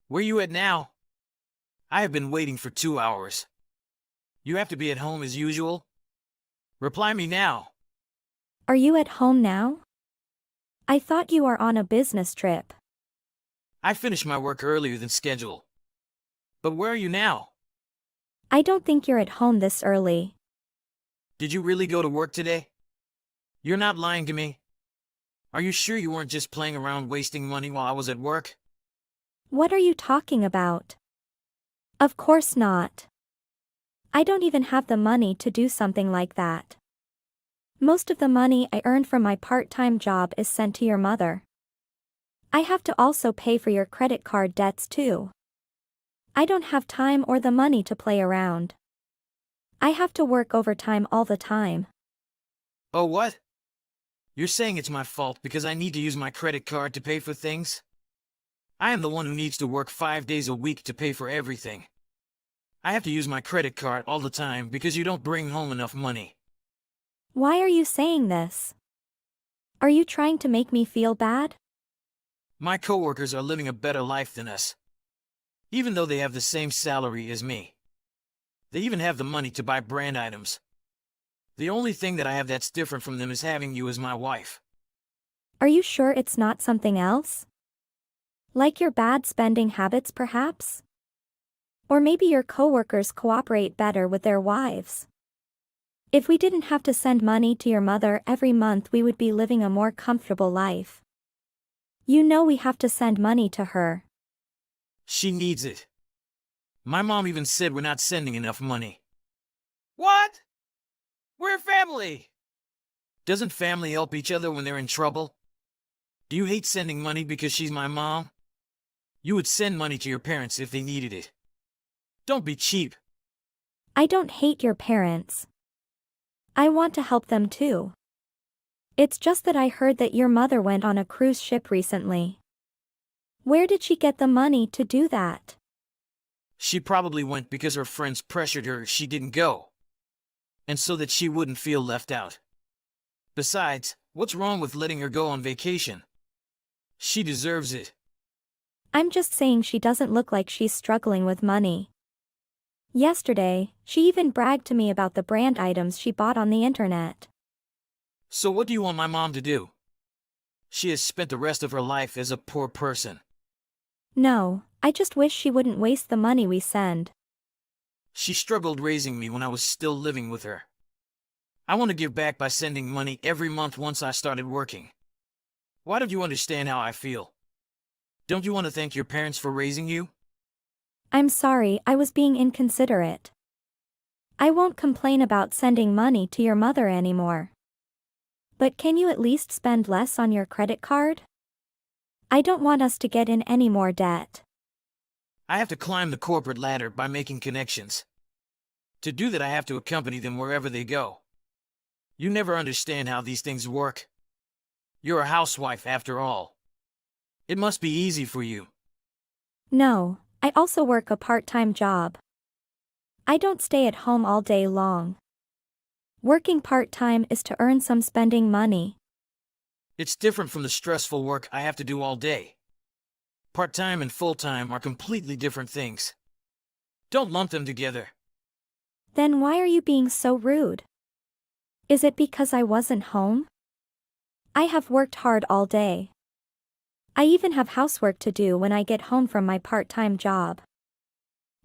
Where you at now? I have been waiting for 2 hours. You have to be at home as usual? Reply me now. Are you at home now? I thought you were on a business trip. I finished my work earlier than scheduled. But where are you now? I don't think you're at home this early. Did you really go to work today? You're not lying to me. Are you sure you weren't just playing around wasting money while I was at work? What are you talking about? Of course not. I don't even have the money to do something like that. Most of the money I earn from my part-time job is sent to your mother. I have to also pay for your credit card debts too. I don't have time or the money to play around. I have to work overtime all the time. Oh, what? You're saying it's my fault because I need to use my credit card to pay for things? I am the one who needs to work 5 days a week to pay for everything. I have to use my credit card all the time because you don't bring home enough money. Why are you saying this? Are you trying to make me feel bad? My coworkers are living a better life than us. Even though they have the same salary as me. They even have the money to buy brand items. The only thing that I have that's different from them is having you as my wife. Are you sure it's not something else? Like your bad spending habits perhaps? Or maybe your coworkers cooperate better with their wives. If we didn't have to send money to your mother every month, we would be living a more comfortable life. You know we have to send money to her. She needs it. My mom even said we're not sending enough money. What? We're family! Doesn't family help each other when they're in trouble? Do you hate sending money because she's my mom? You would send money to your parents if they needed it. Don't be cheap. I don't hate your parents. I want to help them too. It's just that I heard that your mother went on a cruise ship recently. Where did she get the money to do that? She probably went because her friends pressured her she didn't go. And so that she wouldn't feel left out. Besides, what's wrong with letting her go on vacation? She deserves it. I'm just saying she doesn't look like she's struggling with money. Yesterday, she even bragged to me about the brand items she bought on the internet. So what do you want my mom to do? She has spent the rest of her life as a poor person. No, I just wish she wouldn't waste the money we send. She struggled raising me when I was still living with her. I want to give back by sending money every month once I started working. Why don't you understand how I feel? Don't you want to thank your parents for raising you? I'm sorry, I was being inconsiderate. I won't complain about sending money to your mother anymore. But can you at least spend less on your credit card? I don't want us to get in any more debt. I have to climb the corporate ladder by making connections. To do that, I have to accompany them wherever they go. You never understand how these things work. You're a housewife after all. It must be easy for you. No, I also work a part-time job. I don't stay at home all day long. Working part-time is to earn some spending money. It's different from the stressful work I have to do all day. Part-time and full-time are completely different things. Don't lump them together. Then why are you being so rude? Is it because I wasn't home? I have worked hard all day. I even have housework to do when I get home from my part-time job.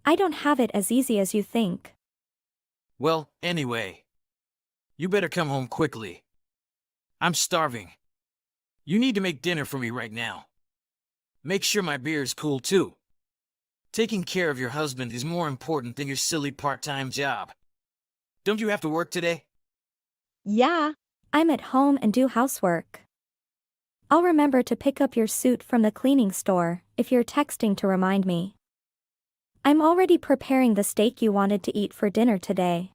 I don't have it as easy as you think. Well, anyway. You better come home quickly. I'm starving. You need to make dinner for me right now. Make sure my beer is cool too. Taking care of your husband is more important than your silly part-time job. Don't you have to work today? Yeah, I'm at home and do housework. I'll remember to pick up your suit from the cleaning store if you're texting to remind me. I'm already preparing the steak you wanted to eat for dinner today.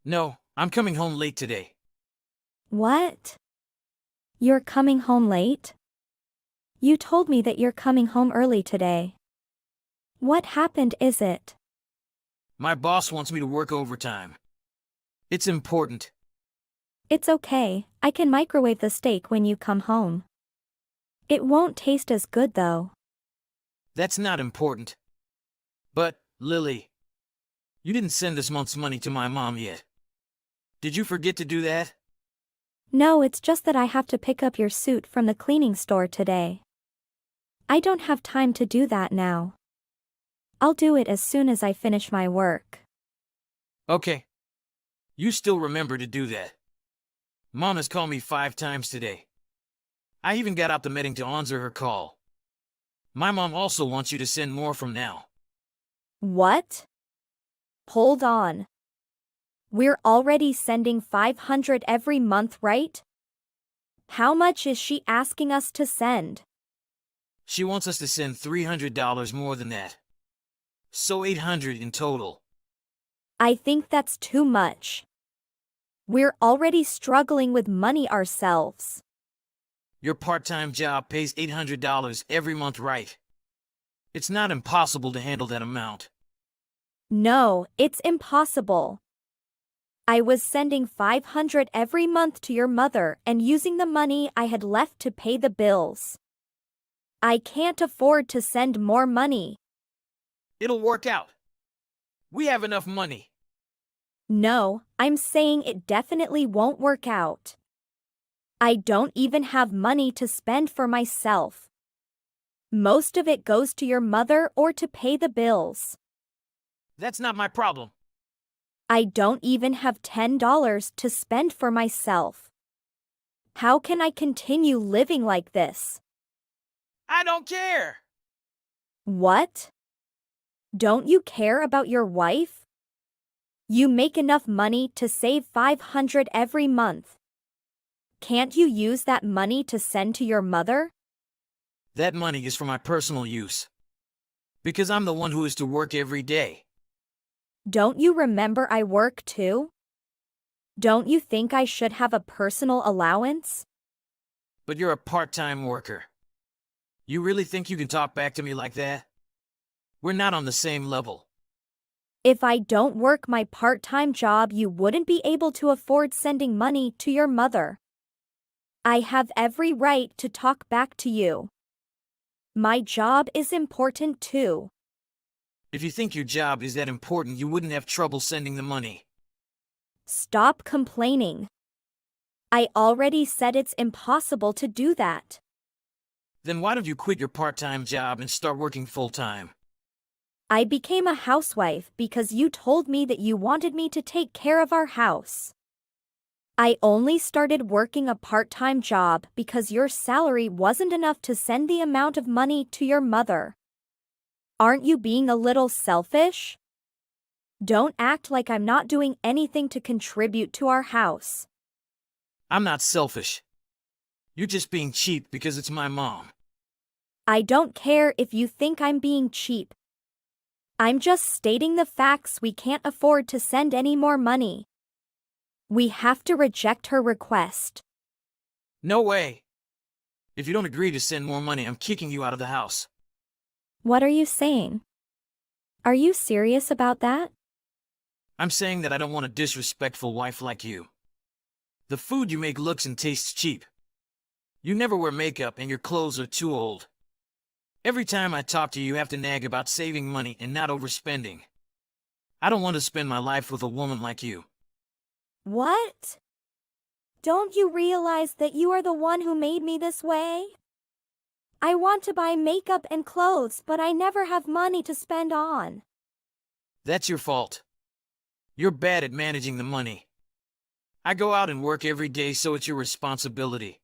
No, I'm coming home late today. What? You're coming home late? You told me that you're coming home early today. What happened, is it? My boss wants me to work overtime. It's important. It's okay, I can microwave the steak when you come home. It won't taste as good though. That's not important. But, Lily, you didn't send this month's money to my mom yet. Did you forget to do that? No, it's just that I have to pick up your suit from the cleaning store today. I don't have time to do that now. I'll do it as soon as I finish my work. Okay. You still remember to do that. Mom has called me 5 times today. I even got out the meeting to answer her call. My mom also wants you to send more from now. What? Hold on. We're already sending $500 every month, right? How much is she asking us to send? She wants us to send $300 more than that. So $800 in total. I think that's too much. We're already struggling with money ourselves. Your part-time job pays $800 every month, right? It's not impossible to handle that amount. No, it's impossible. I was sending $500 every month to your mother and using the money I had left to pay the bills. I can't afford to send more money. It'll work out. We have enough money. No, I'm saying it definitely won't work out. I don't even have money to spend for myself. Most of it goes to your mother or to pay the bills. That's not my problem. I don't even have $10 to spend for myself. How can I continue living like this? I don't care. What? Don't you care about your wife? You make enough money to save $500 every month. Can't you use that money to send to your mother? That money is for my personal use. Because I'm the one who is to work every day. Don't you remember I work too? Don't you think I should have a personal allowance? But you're a part-time worker. You really think you can talk back to me like that? We're not on the same level. If I don't work my part-time job, you wouldn't be able to afford sending money to your mother. I have every right to talk back to you. My job is important too. If you think your job is that important, you wouldn't have trouble sending the money. Stop complaining. I already said it's impossible to do that. Then why don't you quit your part-time job and start working full-time? I became a housewife because you told me that you wanted me to take care of our house. I only started working a part-time job because your salary wasn't enough to send the amount of money to your mother. Aren't you being a little selfish? Don't act like I'm not doing anything to contribute to our house. I'm not selfish. You're just being cheap because it's my mom. I don't care if you think I'm being cheap. I'm just stating the facts. We can't afford to send any more money. We have to reject her request. No way. If you don't agree to send more money, I'm kicking you out of the house. What are you saying? Are you serious about that? I'm saying that I don't want a disrespectful wife like you. The food you make looks and tastes cheap. You never wear makeup and your clothes are too old. Every time I talk to you, you have to nag about saving money and not overspending. I don't want to spend my life with a woman like you. What? Don't you realize that you are the one who made me this way? I want to buy makeup and clothes, but I never have money to spend on. That's your fault. You're bad at managing the money. I go out and work every day, so it's your responsibility.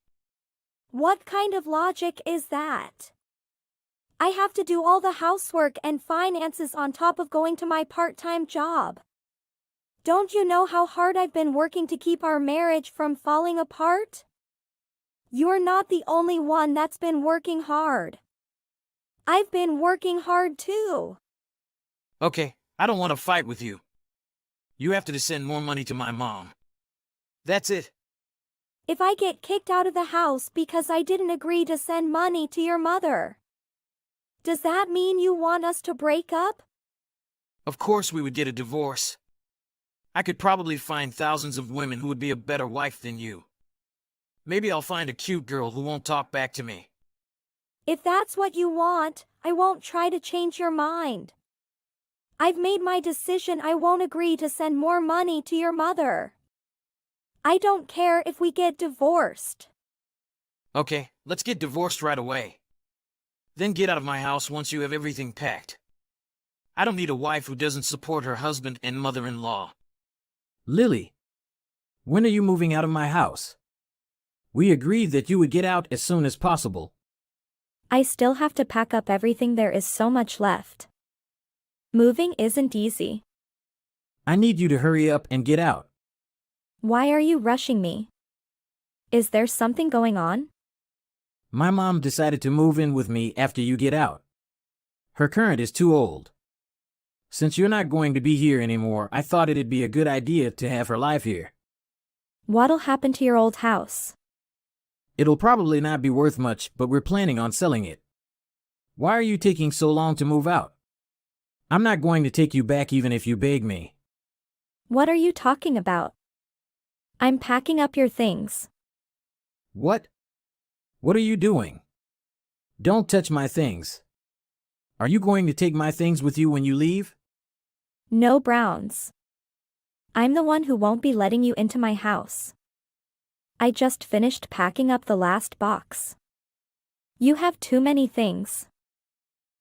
What kind of logic is that? I have to do all the housework and finances on top of going to my part-time job. Don't you know how hard I've been working to keep our marriage from falling apart? You're not the only one that's been working hard. I've been working hard too. Okay, I don't want to fight with you. You have to send more money to my mom. That's it. If I get kicked out of the house because I didn't agree to send money to your mother, does that mean you want us to break up? Of course we would get a divorce. I could probably find thousands of women who would be a better wife than you. Maybe I'll find a cute girl who won't talk back to me. If that's what you want, I won't try to change your mind. I've made my decision. I won't agree to send more money to your mother. I don't care if we get divorced. Okay, let's get divorced right away. Then get out of my house once you have everything packed. I don't need a wife who doesn't support her husband and mother-in-law. Lily, when are you moving out of my house? We agreed that you would get out as soon as possible. I still have to pack up everything. There is so much left. Moving isn't easy. I need you to hurry up and get out. Why are you rushing me? Is there something going on? My mom decided to move in with me after you get out. Her current is too old. Since you're not going to be here anymore, I thought it'd be a good idea to have her live here. What'll happen to your old house? It'll probably not be worth much, but we're planning on selling it. Why are you taking so long to move out? I'm not going to take you back even if you beg me. What are you talking about? I'm packing up your things. What? What are you doing? Don't touch my things. Are you going to take my things with you when you leave? No, Browns. I'm the one who won't be letting you into my house. I just finished packing up the last box. You have too many things.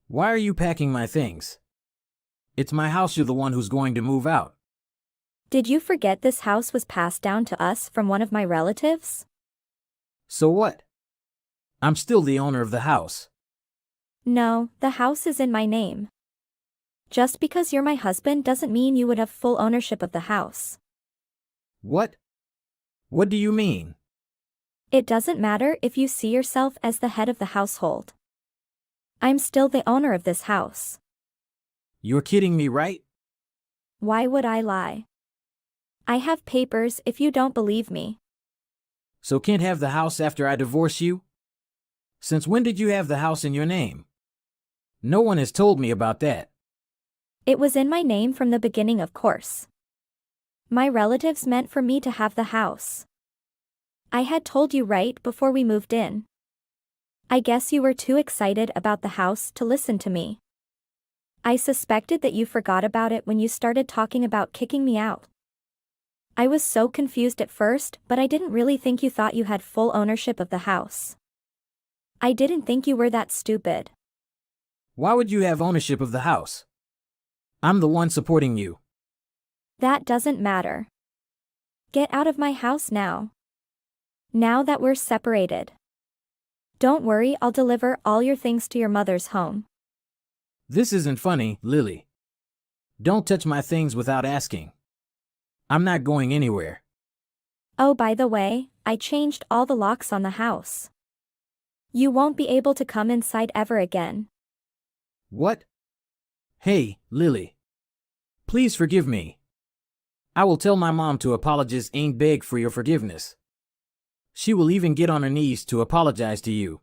Why are you packing my things? It's my house. You're the one who's going to move out. Did you forget this house was passed down to us from one of my relatives? So what? I'm still the owner of the house. No, the house is in my name. Just because you're my husband doesn't mean you would have full ownership of the house. What? What do you mean? It doesn't matter if you see yourself as the head of the household. I'm still the owner of this house. You're kidding me, right? Why would I lie? I have papers if you don't believe me. So can't have the house after I divorce you? Since when did you have the house in your name? No one has told me about that. It was in my name from the beginning, of course. My relatives meant for me to have the house. I had told you right before we moved in. I guess you were too excited about the house to listen to me. I suspected that you forgot about it when you started talking about kicking me out. I was so confused at first, but I didn't really think you thought you had full ownership of the house. I didn't think you were that stupid. Why would you have ownership of the house? I'm the one supporting you. That doesn't matter. Get out of my house now. Now that we're separated. Don't worry, I'll deliver all your things to your mother's home. This isn't funny, Lily. Don't touch my things without asking. I'm not going anywhere. Oh, by the way, I changed all the locks on the house. You won't be able to come inside ever again. What? Hey, Lily. Please forgive me. I will tell my mom to apologize and beg for your forgiveness. She will even get on her knees to apologize to you.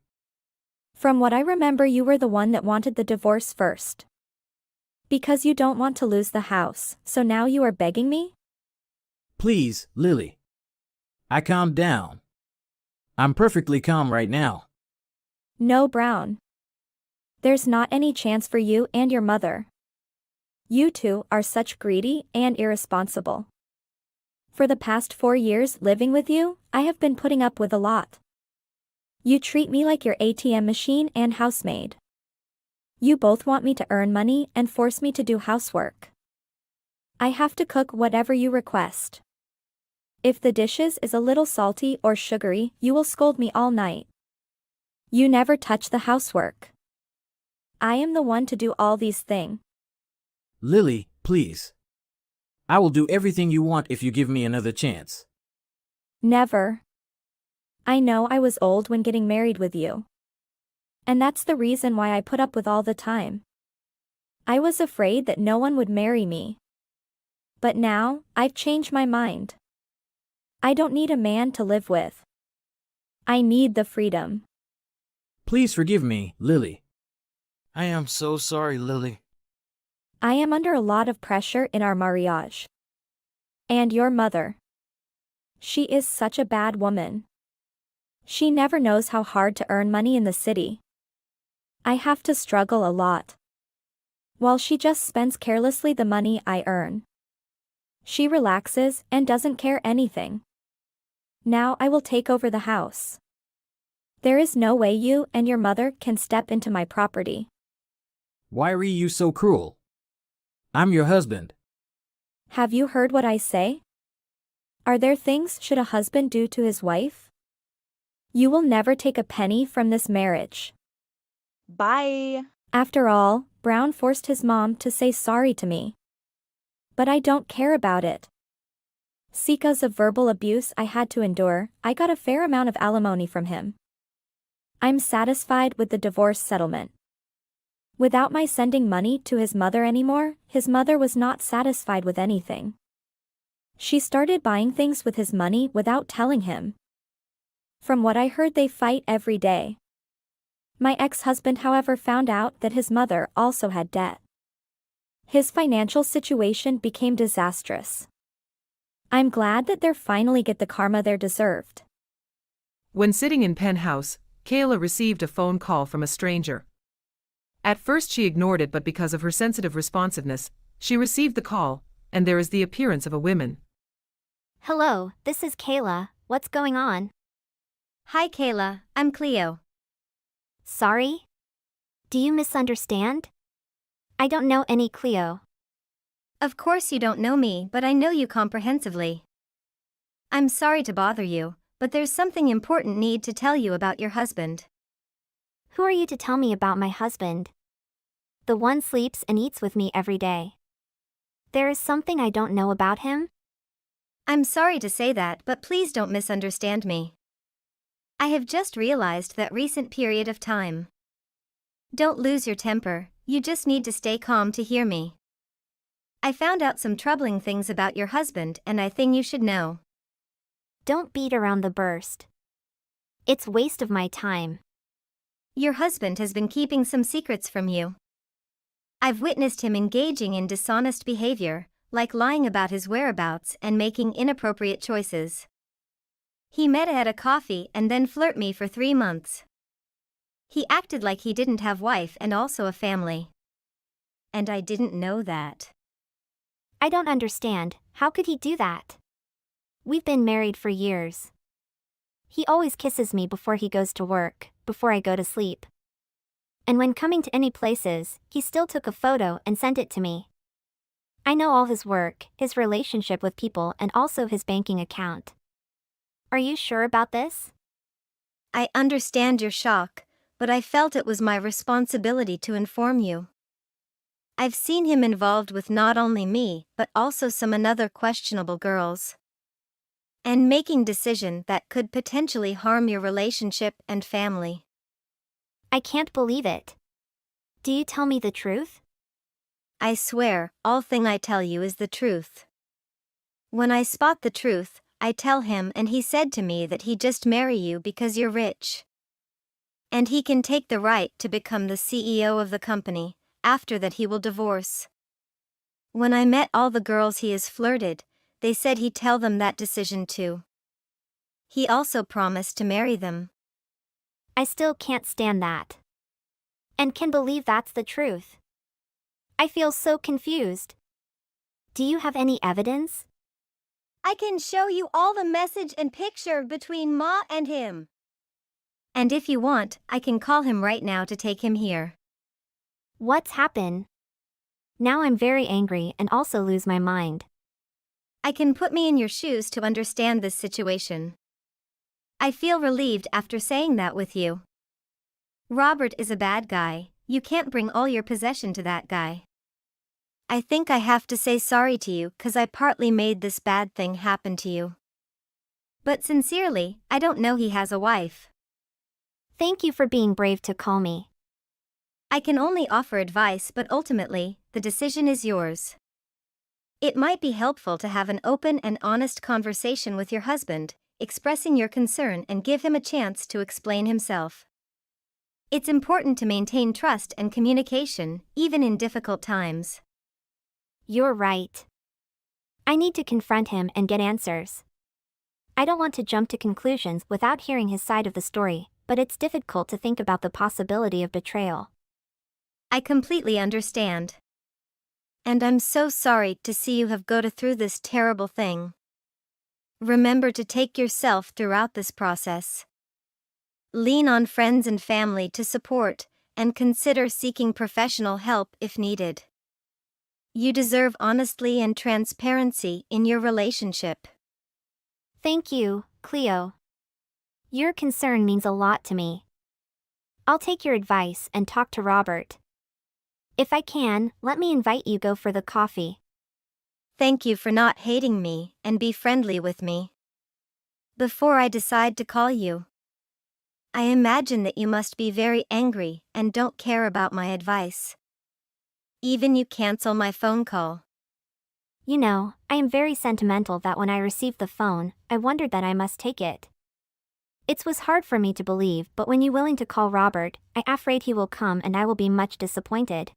From what I remember, you were the one that wanted the divorce first. Because you don't want to lose the house, so now you are begging me? Please, Lily. I calmed down. I'm perfectly calm right now. No, Brown. There's not any chance for you and your mother. You two are such greedy and irresponsible. For the past 4 years living with you, I have been putting up with a lot. You treat me like your ATM machine and housemaid. You both want me to earn money and force me to do housework. I have to cook whatever you request. If the dishes is a little salty or sugary, you will scold me all night. You never touch the housework. I am the one to do all these things. Lily, please. I will do everything you want if you give me another chance. Never. I know I was old when getting married with you. And that's the reason why I put up with all the time. I was afraid that no one would marry me. But now, I've changed my mind. I don't need a man to live with. I need the freedom. Please forgive me, Lily. I am so sorry, Lily. I am under a lot of pressure in our marriage. And your mother. She is such a bad woman. She never knows how hard to earn money in the city. I have to struggle a lot. While she just spends carelessly the money I earn. She relaxes and doesn't care anything. Now I will take over the house. There is no way you and your mother can step into my property. Why are you so cruel? I'm your husband. Have you heard what I say? Are there things should a husband do to his wife? You will never take a penny from this marriage. Bye. After all, Brown forced his mom to say sorry to me. But I don't care about it. Because of verbal abuse I had to endure, I got a fair amount of alimony from him. I'm satisfied with the divorce settlement. Without my sending money to his mother anymore, his mother was not satisfied with anything. She started buying things with his money without telling him. From what I heard, they fight every day. My ex-husband, however, found out that his mother also had debt. His financial situation became disastrous. I'm glad that they're finally get the karma they're deserved. When sitting in penthouse, Kayla received a phone call from a stranger. At first she ignored it, but because of her sensitive responsiveness, she received the call, and there is the appearance of a woman. Hello, this is Kayla. What's going on? Hi Kayla, I'm Cleo. Sorry? Do you misunderstand? I don't know any Cleo. Of course you don't know me, but I know you comprehensively. I'm sorry to bother you, but there's something important need to tell you about your husband. Who are you to tell me about my husband? The one sleeps and eats with me every day. There is something I don't know about him? I'm sorry to say that, but please don't misunderstand me. I have just realized that recent period of time. Don't lose your temper, you just need to stay calm to hear me. I found out some troubling things about your husband and I think you should know. Don't beat around the burst. It's waste of my time. Your husband has been keeping some secrets from you. I've witnessed him engaging in dishonest behavior, like lying about his whereabouts and making inappropriate choices. He met at a coffee and then flirt me for 3 months. He acted like he didn't have wife and also a family. And I didn't know that. I don't understand, how could he do that? We've been married for years. He always kisses me before he goes to work, before I go to sleep. And when coming to any places, he still took a photo and sent it to me. I know all his work, his relationship with people, and also his banking account. Are you sure about this? I understand your shock, but I felt it was my responsibility to inform you. I've seen him involved with not only me, but also some another questionable girls. And making decision that could potentially harm your relationship and family. I can't believe it. Do you tell me the truth? I swear, all thing I tell you is the truth. When I spot the truth, I tell him and he said to me that he just marry you because you're rich. And he can take the right to become the CEO of the company, after that he will divorce. When I met all the girls he has flirted, they said he'd tell them that decision too. He also promised to marry them. I still can't stand that. And can believe that's the truth. I feel so confused. Do you have any evidence? I can show you all the message and picture between Ma and him. And if you want, I can call him right now to take him here. What's happened? Now I'm very angry and also lose my mind. I can put me in your shoes to understand this situation. I feel relieved after saying that with you. Robert is a bad guy, you can't bring all your possession to that guy. I think I have to say sorry to you cause I partly made this bad thing happen to you. But sincerely, I don't know he has a wife. Thank you for being brave to call me. I can only offer advice, but ultimately, the decision is yours. It might be helpful to have an open and honest conversation with your husband, expressing your concern and give him a chance to explain himself. It's important to maintain trust and communication, even in difficult times. You're right. I need to confront him and get answers. I don't want to jump to conclusions without hearing his side of the story, but it's difficult to think about the possibility of betrayal. I completely understand. And I'm so sorry to see you have go through this terrible thing. Remember to take yourself throughout this process. Lean on friends and family to support, and consider seeking professional help if needed. You deserve honesty and transparency in your relationship. Thank you, Cleo. Your concern means a lot to me. I'll take your advice and talk to Robert. If I can, let me invite you go for the coffee. Thank you for not hating me and be friendly with me. Before I decide to call you, I imagine that you must be very angry and don't care about my advice. Even you cancel my phone call. You know, I am very sentimental that when I received the phone, I wondered that I must take it. It was hard for me to believe, but when you willing to call Robert, I afraid he will come and I will be much disappointed.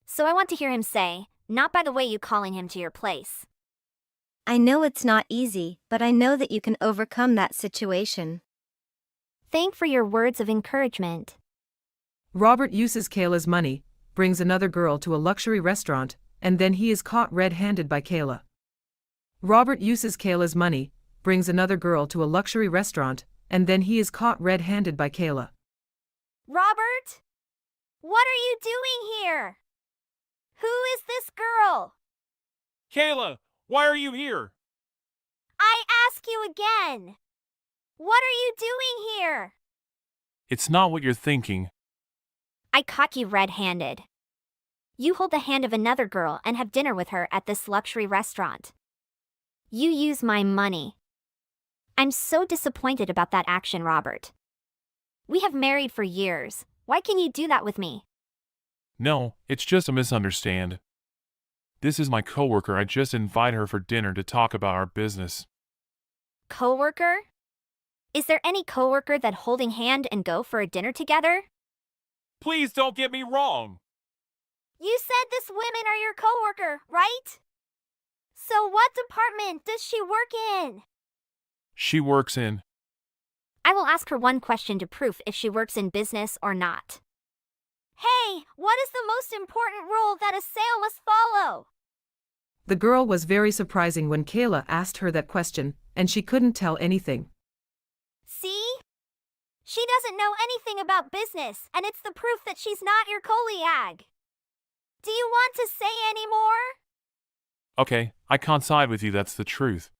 So I want to hear him say, not by the way you calling him to your place. I know it's not easy, but I know that you can overcome that situation. Thank for your words of encouragement. Robert uses Kayla's money, brings another girl to a luxury restaurant, and then he is caught red-handed by Kayla. Robert uses Kayla's money, brings another girl to a luxury restaurant, and then he is caught red-handed by Kayla. Robert? What are you doing here? Who is this girl? Kayla, why are you here? I ask you again. What are you doing here? It's not what you're thinking. I caught you red-handed. You hold the hand of another girl and have dinner with her at this luxury restaurant. You use my money. I'm so disappointed about that action, Robert. We have married for years. Why can you do that with me? No, it's just a misunderstand. This is my coworker. I just invite her for dinner to talk about our business. Coworker? Is there any coworker that holding hand and go for a dinner together? Please don't get me wrong. You said this woman are your coworker, right? So what department does she work in? She works in. I will ask her one question to prove if she works in business or not. Hey, what is the most important rule that a sale must follow? The girl was very surprising when Kayla asked her that question, and she couldn't tell anything. See? She doesn't know anything about business, and it's the proof that she's not your colleague. Do you want to say any more? Okay, I can't side with you, that's the truth.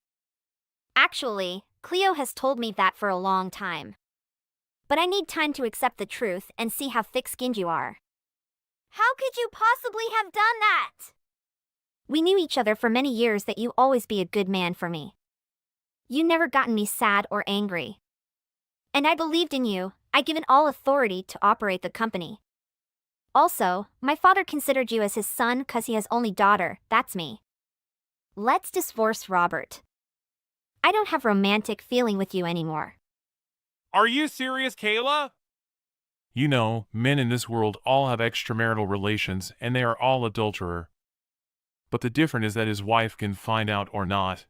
Actually, Cleo has told me that for a long time. But I need time to accept the truth and see how thick-skinned you are. How could you possibly have done that? We knew each other for many years that you always be a good man for me. You never gotten me sad or angry. And I believed in you. I given all authority to operate the company. Also, my father considered you as his son 'cause he has only daughter, that's me. Let's divorce Robert. I don't have romantic feeling with you anymore. Are you serious, Kayla? You know, men in this world all have extramarital relations and they are all adulterer. But the difference is that his wife can find out or not.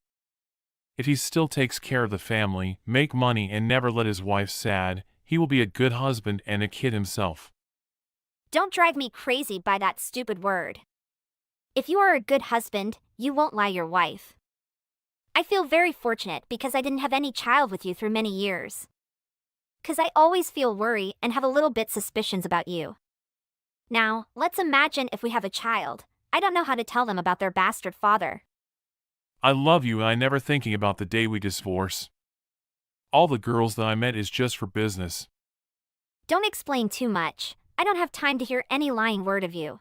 If he still takes care of the family, make money and never let his wife sad, he will be a good husband and a kid himself. Don't drive me crazy by that stupid word. If you are a good husband, you won't lie your wife. I feel very fortunate because I didn't have any child with you through many years. 'Cause I always feel worry and have a little bit suspicions about you. Now, let's imagine if we have a child. I don't know how to tell them about their bastard father. I love you and I never thinking about the day we divorce. All the girls that I met is just for business. Don't explain too much. I don't have time to hear any lying word of you.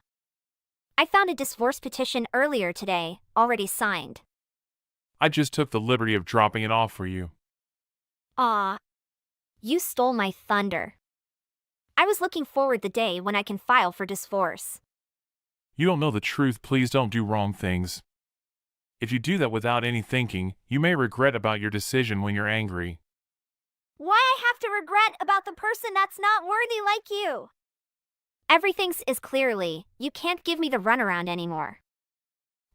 I found a divorce petition earlier today, already signed. I just took the liberty of dropping it off for you. Aw. You stole my thunder. I was looking forward the day when I can file for divorce. You don't know the truth, please don't do wrong things. If you do that without any thinking, you may regret about your decision when you're angry. Why I have to regret about the person that's not worthy like you? Everything is clearly, you can't give me the runaround anymore.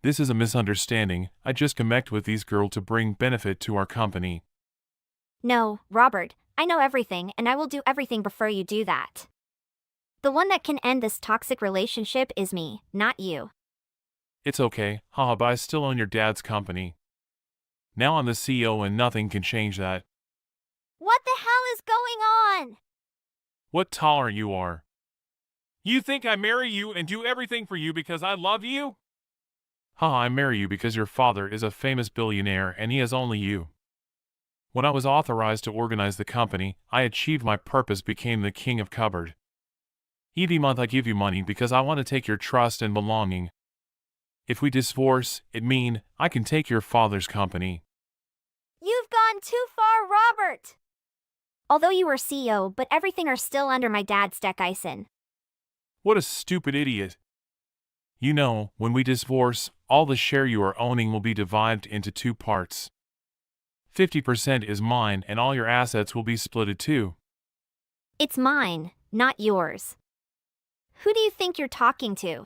This is a misunderstanding. I just connect with these girls to bring benefit to our company. No, Robert, I know everything and I will do everything before you do that. The one that can end this toxic relationship is me, not you. It's okay, haha, but I still own your dad's company. Now I'm the CEO and nothing can change that. What the hell is going on? What tolerant you are. You think I marry you and do everything for you because I love you? Haha, I marry you because your father is a famous billionaire and he has only you. When I was authorized to organize the company, I achieved my purpose, became the king of cupboard. Every month I give you money because I want to take your trust and belonging. If we divorce, it mean I can take your father's company. You've gone too far, Robert! Although you were CEO, but everything are still under my dad's deck, Ison. What a stupid idiot. You know, when we divorce, all the share you are owning will be divided into 2 parts. 50% is mine and all your assets will be splitted too. It's mine, not yours. Who do you think you're talking to?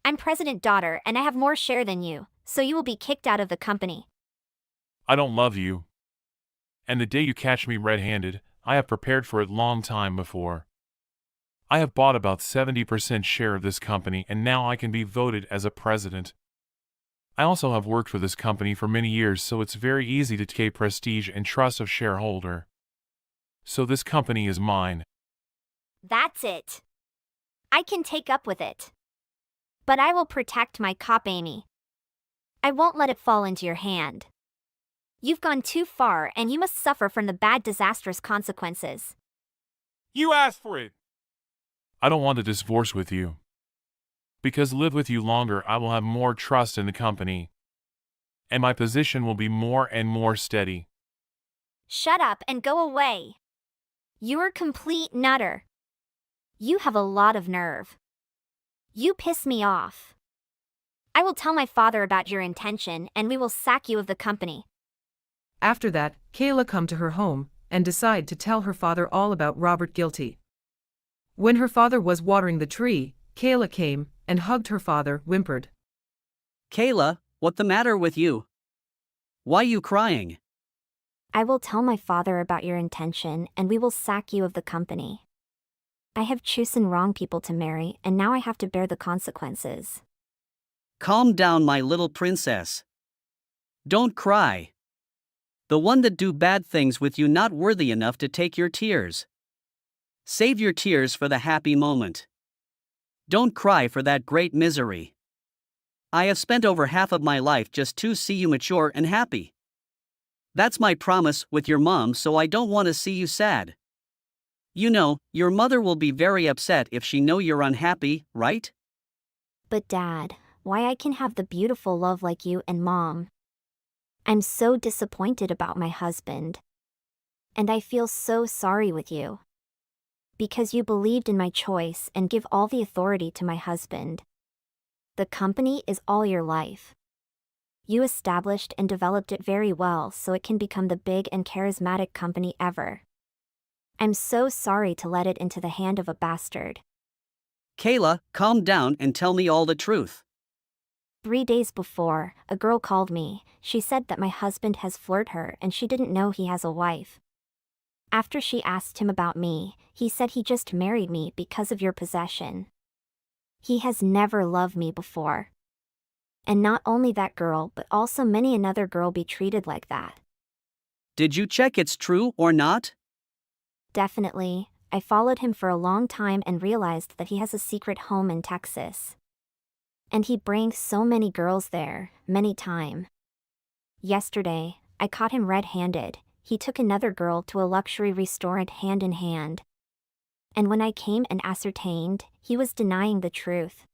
I'm president daughter and I have more share than you, so you will be kicked out of the company. I don't love you. And the day you catch me red-handed, I have prepared for it long time before. I have bought about 70% share of this company and now I can be voted as a president. I also have worked for this company for many years, so it's very easy to take prestige and trust of shareholder. So this company is mine. That's it. I can take up with it. But I will protect my cop Amy. I won't let it fall into your hand. You've gone too far and you must suffer from the bad disastrous consequences. You asked for it! I don't want to divorce with you. Because live with you longer I will have more trust in the company. And my position will be more and more steady. Shut up and go away. You're a complete nutter. You have a lot of nerve. You piss me off. I will tell my father about your intention and we will sack you of the company. After that, Kayla come to her home and decide to tell her father all about Robert guilty. When her father was watering the tree, Kayla came and hugged her father, whimpered. Kayla, what the matter with you? Why you crying? I will tell my father about your intention and we will sack you of the company. I have chosen wrong people to marry and now I have to bear the consequences. Calm down, my little princess. Don't cry. The one that do bad things with you not worthy enough to take your tears. Save your tears for the happy moment. Don't cry for that great misery. I have spent over half of my life just to see you mature and happy. That's my promise with your mom, so I don't want to see you sad. You know, your mother will be very upset if she know you're unhappy, right? But Dad, why I can have the beautiful love like you and Mom? I'm so disappointed about my husband. And I feel so sorry with you. Because you believed in my choice and give all the authority to my husband. The company is all your life. You established and developed it very well so it can become the big and charismatic company ever. I'm so sorry to let it into the hand of a bastard. Kayla, calm down and tell me all the truth. 3 days before, a girl called me. She said that my husband has flirted her and she didn't know he has a wife. After she asked him about me, he said he just married me because of your possession. He has never loved me before. And not only that girl but also many another girl be treated like that. Did you check it's true or not? Definitely. I followed him for a long time and realized that he has a secret home in Texas. And he brings so many girls there, many time. Yesterday, I caught him red-handed. He took another girl to a luxury restaurant hand in hand. And when I came and ascertained, he was denying the truth.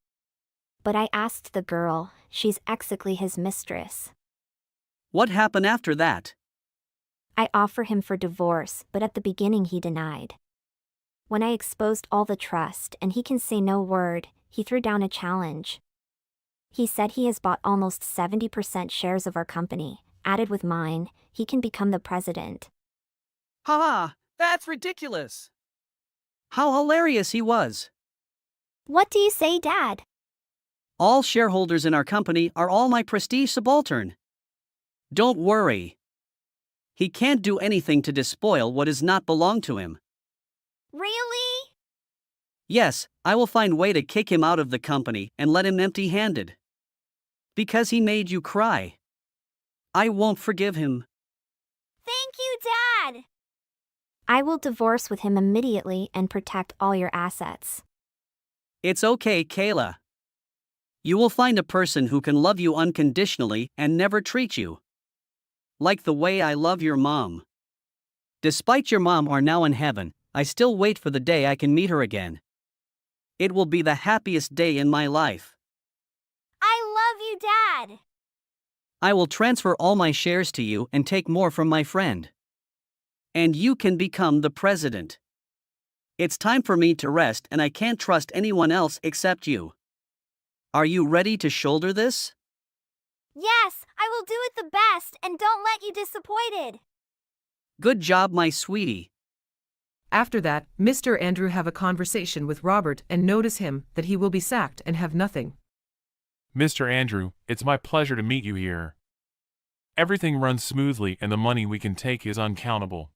But I asked the girl, she's exactly his mistress. What happened after that? I offer him for divorce, but at the beginning he denied. When I exposed all the trust and he can say no word, he threw down a challenge. He said he has bought almost 70% shares of our company, added with mine, he can become the president. Ha! That's ridiculous! How hilarious he was! What do you say, Dad? All shareholders in our company are all my prestige subaltern. Don't worry. He can't do anything to despoil what does not belong to him. Really? Yes, I will find way to kick him out of the company and let him empty-handed. Because he made you cry. I won't forgive him. Thank you, Dad! I will divorce with him immediately and protect all your assets. It's okay, Kayla. You will find a person who can love you unconditionally and never treat you like the way I love your mom. Despite your mom are now in heaven, I still wait for the day I can meet her again. It will be the happiest day in my life. I love you, Dad! I will transfer all my shares to you and take more from my friend. And you can become the president. It's time for me to rest and I can't trust anyone else except you. Are you ready to shoulder this? Yes, I will do it the best and don't let you disappointed. Good job, my sweetie. After that, Mr. Andrew have a conversation with Robert and notice him that he will be sacked and have nothing. Mr. Andrew, it's my pleasure to meet you here. Everything runs smoothly and the money we can take is uncountable.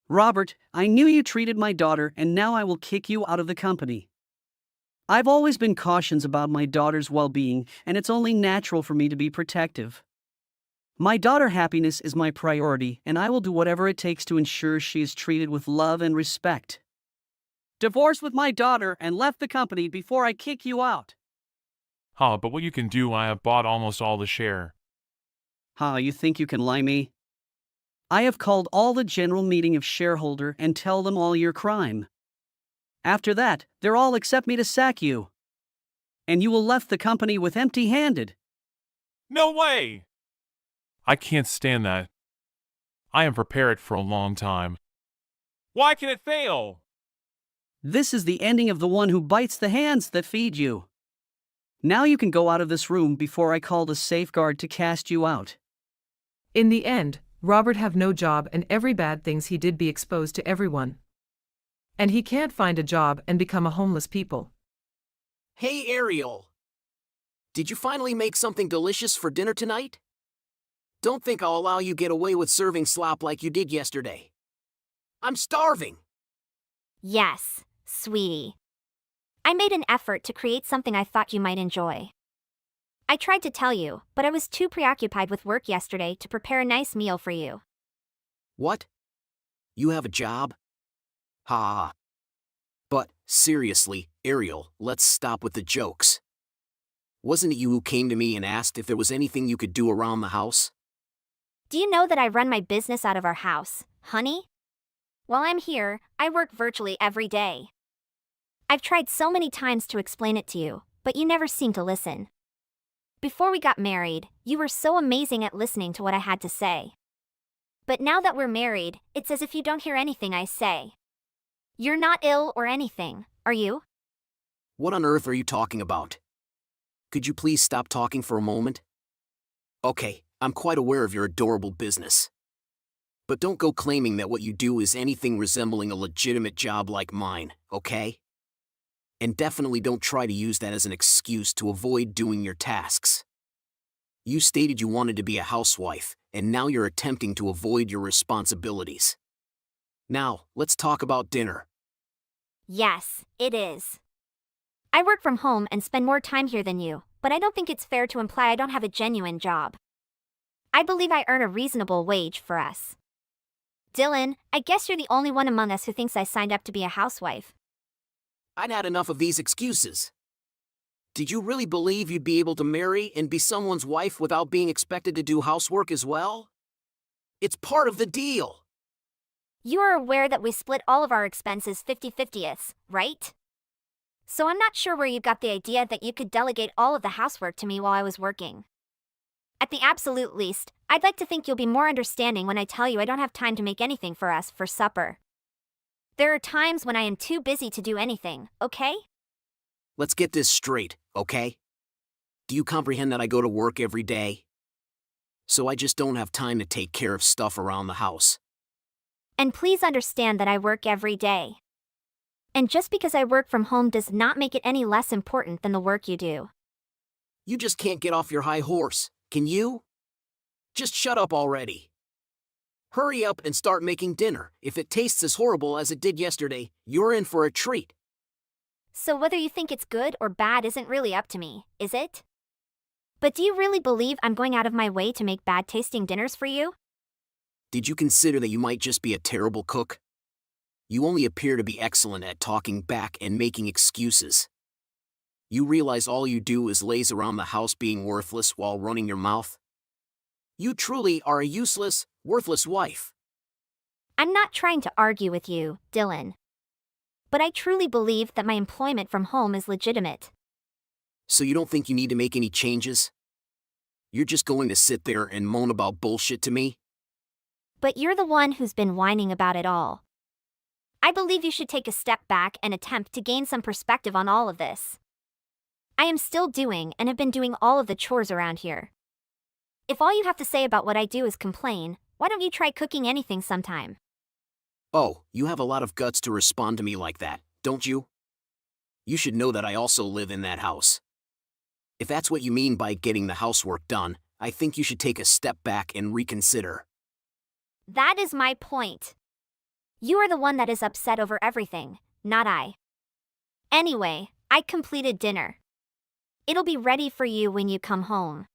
Robert, I knew you treated my daughter and now I will kick you out of the company. I've always been cautious about my daughter's well-being and it's only natural for me to be protective. My daughter's happiness is my priority and I will do whatever it takes to ensure she is treated with love and respect. Divorced with my daughter and left the company before I kick you out. But what you can do, I have bought almost all the share. You think you can lie me? I have called all the general meeting of shareholder and tell them all your crime. After that, they're all accept me to sack you. And you will left the company with empty-handed. No way! I can't stand that. I am prepared for a long time. Why can it fail? This is the ending of the one who bites the hands that feed you. Now you can go out of this room before I call the safeguard to cast you out. In the end, Robert have no job and every bad things he did be exposed to everyone. And he can't find a job and become a homeless people. Hey, Ariel. Did you finally make something delicious for dinner tonight? Don't think I'll allow you get away with serving slop like you did yesterday. I'm starving. Yes, sweetie. I made an effort to create something I thought you might enjoy. I tried to tell you, but I was too preoccupied with work yesterday to prepare a nice meal for you. What? You have a job? Ha. But, seriously, Ariel, let's stop with the jokes. Wasn't it you who came to me and asked if there was anything you could do around the house? Do you know that I run my business out of our house, honey? While I'm here, I work virtually every day. I've tried so many times to explain it to you, but you never seem to listen. Before we got married, you were so amazing at listening to what I had to say. But now that we're married, it's as if you don't hear anything I say. You're not ill or anything, are you? What on earth are you talking about? Could you please stop talking for a moment? Okay, I'm quite aware of your adorable business. But don't go claiming that what you do is anything resembling a legitimate job like mine, okay? And definitely don't try to use that as an excuse to avoid doing your tasks. You stated you wanted to be a housewife, and now you're attempting to avoid your responsibilities. Now, let's talk about dinner. Yes, it is. I work from home and spend more time here than you, but I don't think it's fair to imply I don't have a genuine job. I believe I earn a reasonable wage for us. Dylan, I guess you're the only one among us who thinks I signed up to be a housewife. I'd had enough of these excuses. Did you really believe you'd be able to marry and be someone's wife without being expected to do housework as well? It's part of the deal. You are aware that we split all of our expenses 50-50, right? So I'm not sure where you got the idea that you could delegate all of the housework to me while I was working. At the absolute least, I'd like to think you'll be more understanding when I tell you I don't have time to make anything for us for supper. There are times when I am too busy to do anything, okay? Let's get this straight, okay? Do you comprehend that I go to work every day? So I just don't have time to take care of stuff around the house. And please understand that I work every day. And just because I work from home does not make it any less important than the work you do. You just can't get off your high horse, can you? Just shut up already. Hurry up and start making dinner. If it tastes as horrible as it did yesterday, you're in for a treat. So whether you think it's good or bad isn't really up to me, is it? But do you really believe I'm going out of my way to make bad-tasting dinners for you? Did you consider that you might just be a terrible cook? You only appear to be excellent at talking back and making excuses. You realize all you do is laze around the house being worthless while running your mouth? You truly are a useless, worthless wife. I'm not trying to argue with you, Dylan. But I truly believe that my employment from home is legitimate. So you don't think you need to make any changes? You're just going to sit there and moan about bullshit to me? But you're the one who's been whining about it all. I believe you should take a step back and attempt to gain some perspective on all of this. I am still doing and have been doing all of the chores around here. If all you have to say about what I do is complain, why don't you try cooking anything sometime? Oh, you have a lot of guts to respond to me like that, don't you? You should know that I also live in that house. If that's what you mean by getting the housework done, I think you should take a step back and reconsider. That is my point. You are the one that is upset over everything, not I. Anyway, I completed dinner. It'll be ready for you when you come home.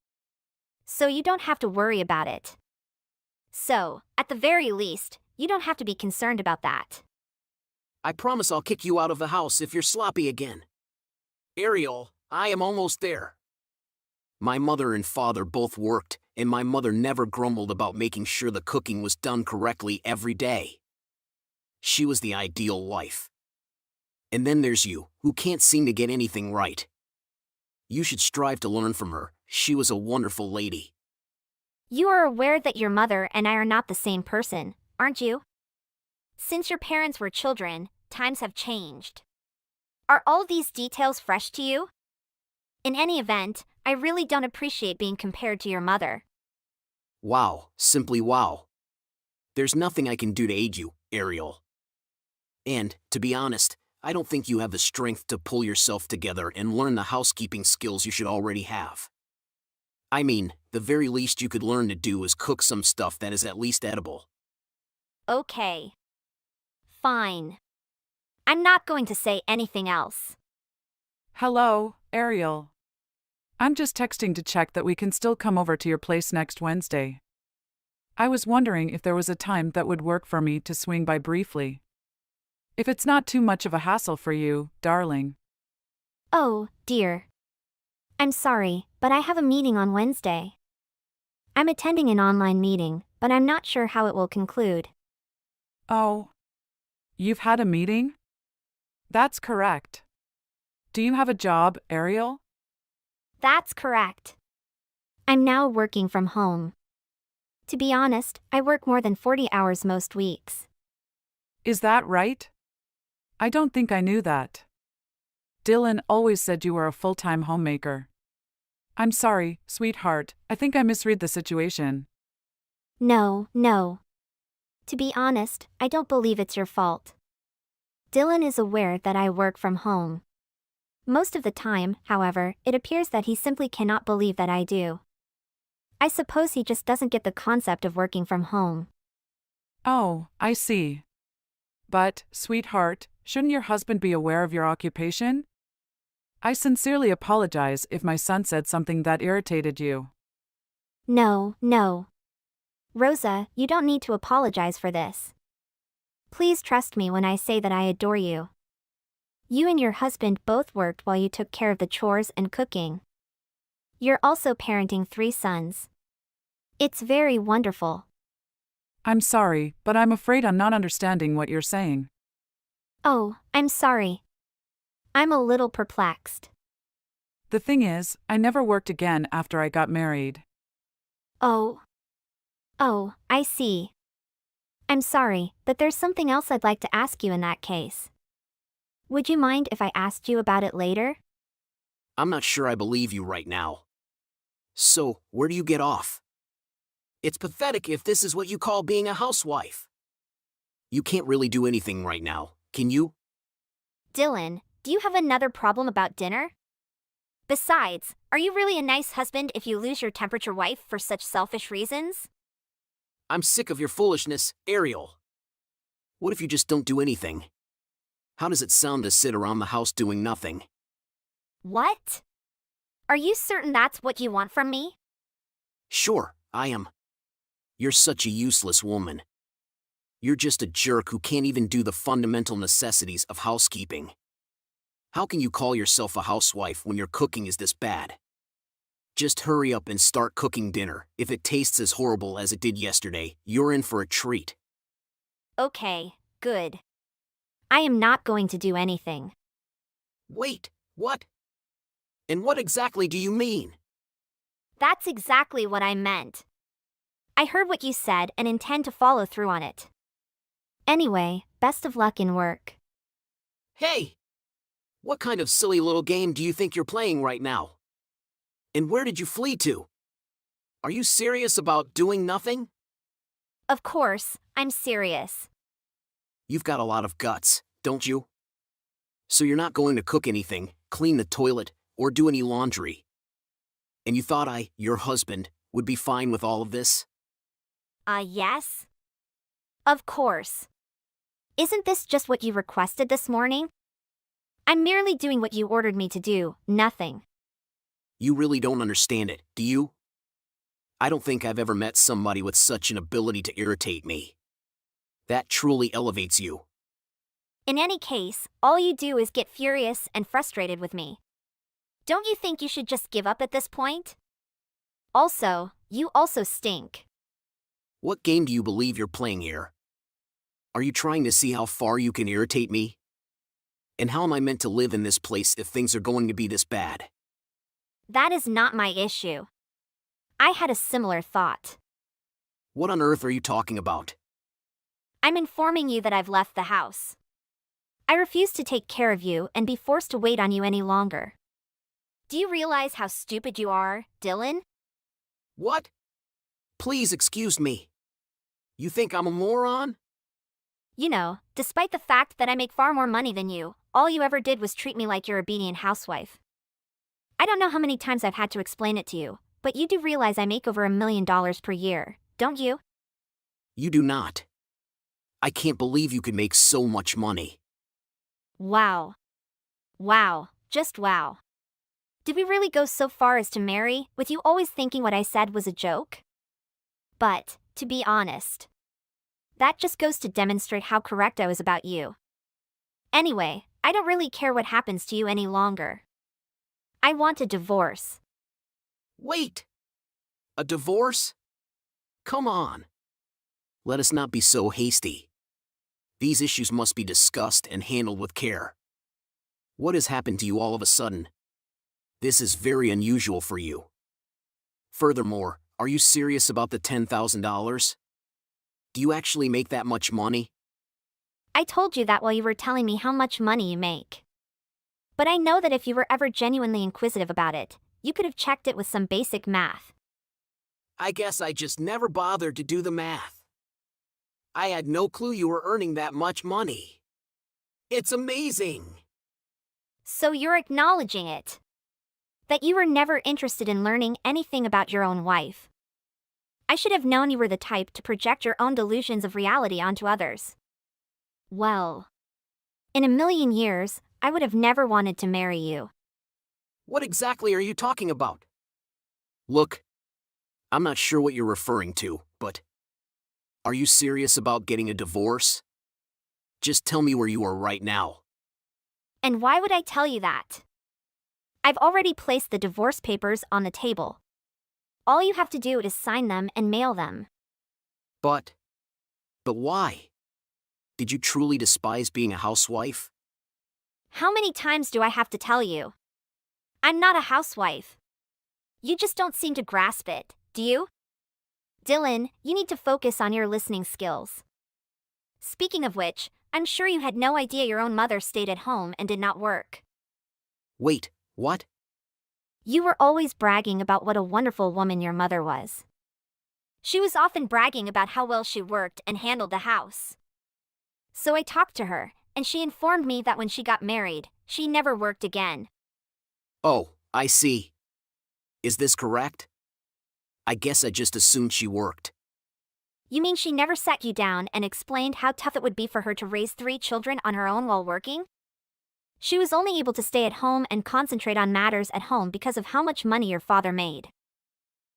So you don't have to worry about it. So, at the very least, you don't have to be concerned about that. I promise I'll kick you out of the house if you're sloppy again. Ariel, I am almost there. My mother and father both worked, and my mother never grumbled about making sure the cooking was done correctly every day. She was the ideal wife. And then there's you, who can't seem to get anything right. You should strive to learn from her. She was a wonderful lady. You are aware that your mother and I are not the same person, aren't you? Since your parents were children, times have changed. Are all these details fresh to you? In any event, I really don't appreciate being compared to your mother. Wow, simply wow. There's nothing I can do to aid you, Ariel. And, to be honest, I don't think you have the strength to pull yourself together and learn the housekeeping skills you should already have. I mean, the very least you could learn to do is cook some stuff that is at least edible. Okay. Fine. I'm not going to say anything else. Hello, Ariel. I'm just texting to check that we can still come over to your place next Wednesday. I was wondering if there was a time that would work for me to swing by briefly. If it's not too much of a hassle for you, darling. Oh, dear. I'm sorry, but I have a meeting on Wednesday. I'm attending an online meeting, but I'm not sure how it will conclude. Oh. You've had a meeting? That's correct. Do you have a job, Ariel? That's correct. I'm now working from home. To be honest, I work more than 40 hours most weeks. Is that right? I don't think I knew that. Dylan always said you were a full-time homemaker. I'm sorry, sweetheart, I think I misread the situation. No. To be honest, I don't believe it's your fault. Dylan is aware that I work from home. Most of the time, however, it appears that he simply cannot believe that I do. I suppose he just doesn't get the concept of working from home. Oh, I see. But, sweetheart, shouldn't your husband be aware of your occupation? I sincerely apologize if my son said something that irritated you. No. Rosa, you don't need to apologize for this. Please trust me when I say that I adore you. You and your husband both worked while you took care of the chores and cooking. You're also parenting 3 sons. It's very wonderful. I'm sorry, but I'm afraid I'm not understanding what you're saying. Oh, I'm sorry. I'm a little perplexed. The thing is, I never worked again after I got married. Oh, I see. I'm sorry, but there's something else I'd like to ask you in that case. Would you mind if I asked you about it later? I'm not sure I believe you right now. So, where do you get off? It's pathetic if this is what you call being a housewife. You can't really do anything right now, can you? Dylan, do you have another problem about dinner? Besides, are you really a nice husband if you lose your temper to your wife for such selfish reasons? I'm sick of your foolishness, Ariel. What if you just don't do anything? How does it sound to sit around the house doing nothing? What? Are you certain that's what you want from me? Sure, I am. You're such a useless woman. You're just a jerk who can't even do the fundamental necessities of housekeeping. How can you call yourself a housewife when your cooking is this bad? Just hurry up and start cooking dinner. If it tastes as horrible as it did yesterday, you're in for a treat. Okay, good. I am not going to do anything. Wait, what? And what exactly do you mean? That's exactly what I meant. I heard what you said and intend to follow through on it. Anyway, best of luck in work. Hey! What kind of silly little game do you think you're playing right now? And where did you flee to? Are you serious about doing nothing? Of course, I'm serious. You've got a lot of guts, don't you? So you're not going to cook anything, clean the toilet, or do any laundry. And you thought I, your husband, would be fine with all of this? Yes? Of course. Isn't this just what you requested this morning? I'm merely doing what you ordered me to do, nothing. You really don't understand it, do you? I don't think I've ever met somebody with such an ability to irritate me. That truly elevates you. In any case, all you do is get furious and frustrated with me. Don't you think you should just give up at this point? Also, you also stink. What game do you believe you're playing here? Are you trying to see how far you can irritate me? And how am I meant to live in this place if things are going to be this bad? That is not my issue. I had a similar thought. What on earth are you talking about? I'm informing you that I've left the house. I refuse to take care of you and be forced to wait on you any longer. Do you realize how stupid you are, Dylan? What? Please excuse me. You think I'm a moron? You know, despite the fact that I make far more money than you, all you ever did was treat me like your obedient housewife. I don't know how many times I've had to explain it to you, but you do realize I make over $1 million per year, don't you? You do not. I can't believe you could make so much money. Wow. Wow, just wow. Did we really go so far as to marry, with you always thinking what I said was a joke? But, to be honest, that just goes to demonstrate how correct I was about you. Anyway, I don't really care what happens to you any longer. I want a divorce. Wait! A divorce? Come on. Let us not be so hasty. These issues must be discussed and handled with care. What has happened to you all of a sudden? This is very unusual for you. Furthermore, are you serious about the $10,000? Do you actually make that much money? I told you that while you were telling me how much money you make. But I know that if you were ever genuinely inquisitive about it, you could have checked it with some basic math. I guess I just never bothered to do the math. I had no clue you were earning that much money. It's amazing. So you're acknowledging it. That you were never interested in learning anything about your own wife. I should have known you were the type to project your own delusions of reality onto others. Well, in a million years, I would have never wanted to marry you. What exactly are you talking about? Look, I'm not sure what you're referring to, but are you serious about getting a divorce? Just tell me where you are right now. And why would I tell you that? I've already placed the divorce papers on the table. All you have to do is sign them and mail them. But why? Did you truly despise being a housewife? How many times do I have to tell you? I'm not a housewife. You just don't seem to grasp it, do you? Dylan, you need to focus on your listening skills. Speaking of which, I'm sure you had no idea your own mother stayed at home and did not work. Wait, what? You were always bragging about what a wonderful woman your mother was. She was often bragging about how well she worked and handled the house. So I talked to her, and she informed me that when she got married, she never worked again. Oh, I see. Is this correct? I guess I just assumed she worked. You mean she never sat you down and explained how tough it would be for her to raise 3 children on her own while working? She was only able to stay at home and concentrate on matters at home because of how much money your father made.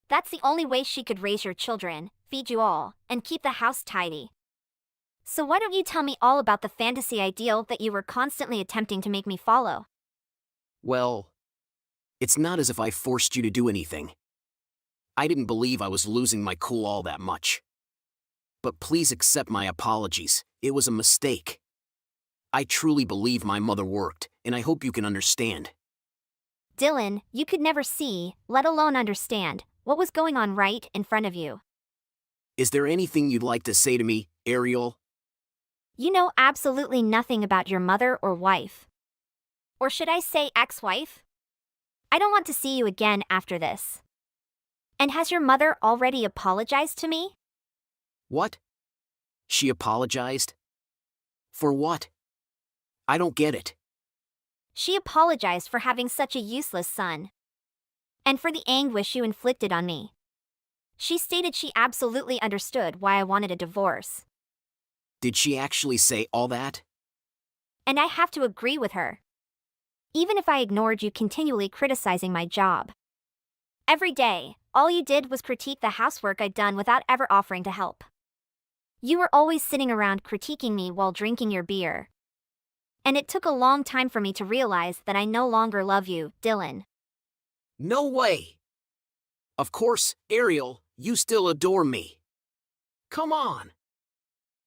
That's the only way she could raise your children, feed you all, and keep the house tidy. So why don't you tell me all about the fantasy ideal that you were constantly attempting to make me follow? Well, it's not as if I forced you to do anything. I didn't believe I was losing my cool all that much. But please accept my apologies, it was a mistake. I truly believe my mother worked, and I hope you can understand. Dylan, you could never see, let alone understand, what was going on right in front of you. Is there anything you'd like to say to me, Ariel? You know absolutely nothing about your mother or wife. Or should I say ex-wife? I don't want to see you again after this. And has your mother already apologized to me? What? She apologized? For what? I don't get it. She apologized for having such a useless son. And for the anguish you inflicted on me. She stated she absolutely understood why I wanted a divorce. Did she actually say all that? And I have to agree with her. Even if I ignored you continually criticizing my job. Every day, all you did was critique the housework I'd done without ever offering to help. You were always sitting around critiquing me while drinking your beer. And it took a long time for me to realize that I no longer love you, Dylan. No way! Of course, Ariel, you still adore me. Come on!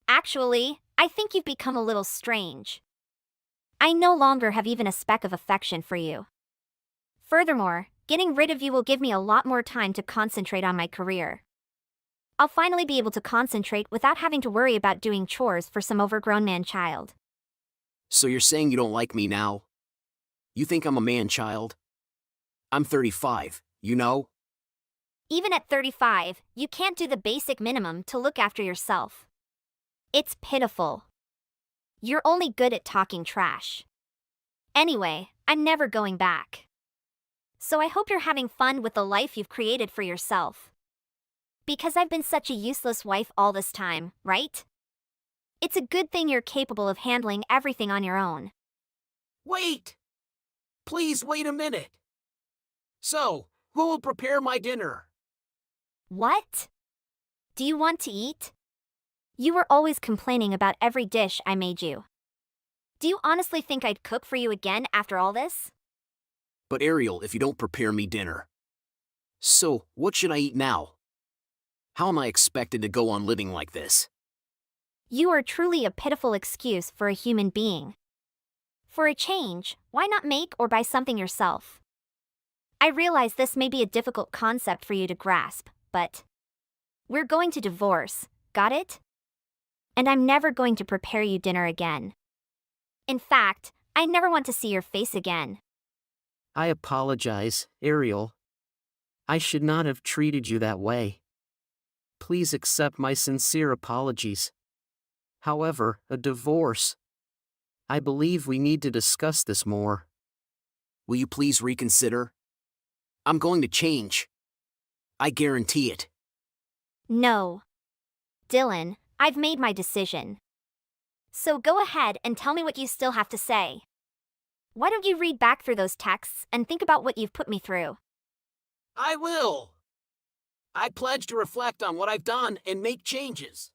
Actually, I think you've become a little strange. I no longer have even a speck of affection for you. Furthermore, getting rid of you will give me a lot more time to concentrate on my career. I'll finally be able to concentrate without having to worry about doing chores for some overgrown man-child. So you're saying you don't like me now? You think I'm a man-child? I'm 35, you know? Even at 35, you can't do the basic minimum to look after yourself. It's pitiful. You're only good at talking trash. Anyway, I'm never going back. So I hope you're having fun with the life you've created for yourself. Because I've been such a useless wife all this time, right? It's a good thing you're capable of handling everything on your own. Wait! Please wait a minute. So, who will prepare my dinner? What? Do you want to eat? You were always complaining about every dish I made you. Do you honestly think I'd cook for you again after all this? But Ariel, if you don't prepare me dinner. So, what should I eat now? How am I expected to go on living like this? You are truly a pitiful excuse for a human being. For a change, why not make or buy something yourself? I realize this may be a difficult concept for you to grasp, but we're going to divorce, got it? And I'm never going to prepare you dinner again. In fact, I never want to see your face again. I apologize, Ariel. I should not have treated you that way. Please accept my sincere apologies. However, a divorce. I believe we need to discuss this more. Will you please reconsider? I'm going to change. I guarantee it. No. Dylan, I've made my decision. So go ahead and tell me what you still have to say. Why don't you read back through those texts and think about what you've put me through? I will. I pledge to reflect on what I've done and make changes.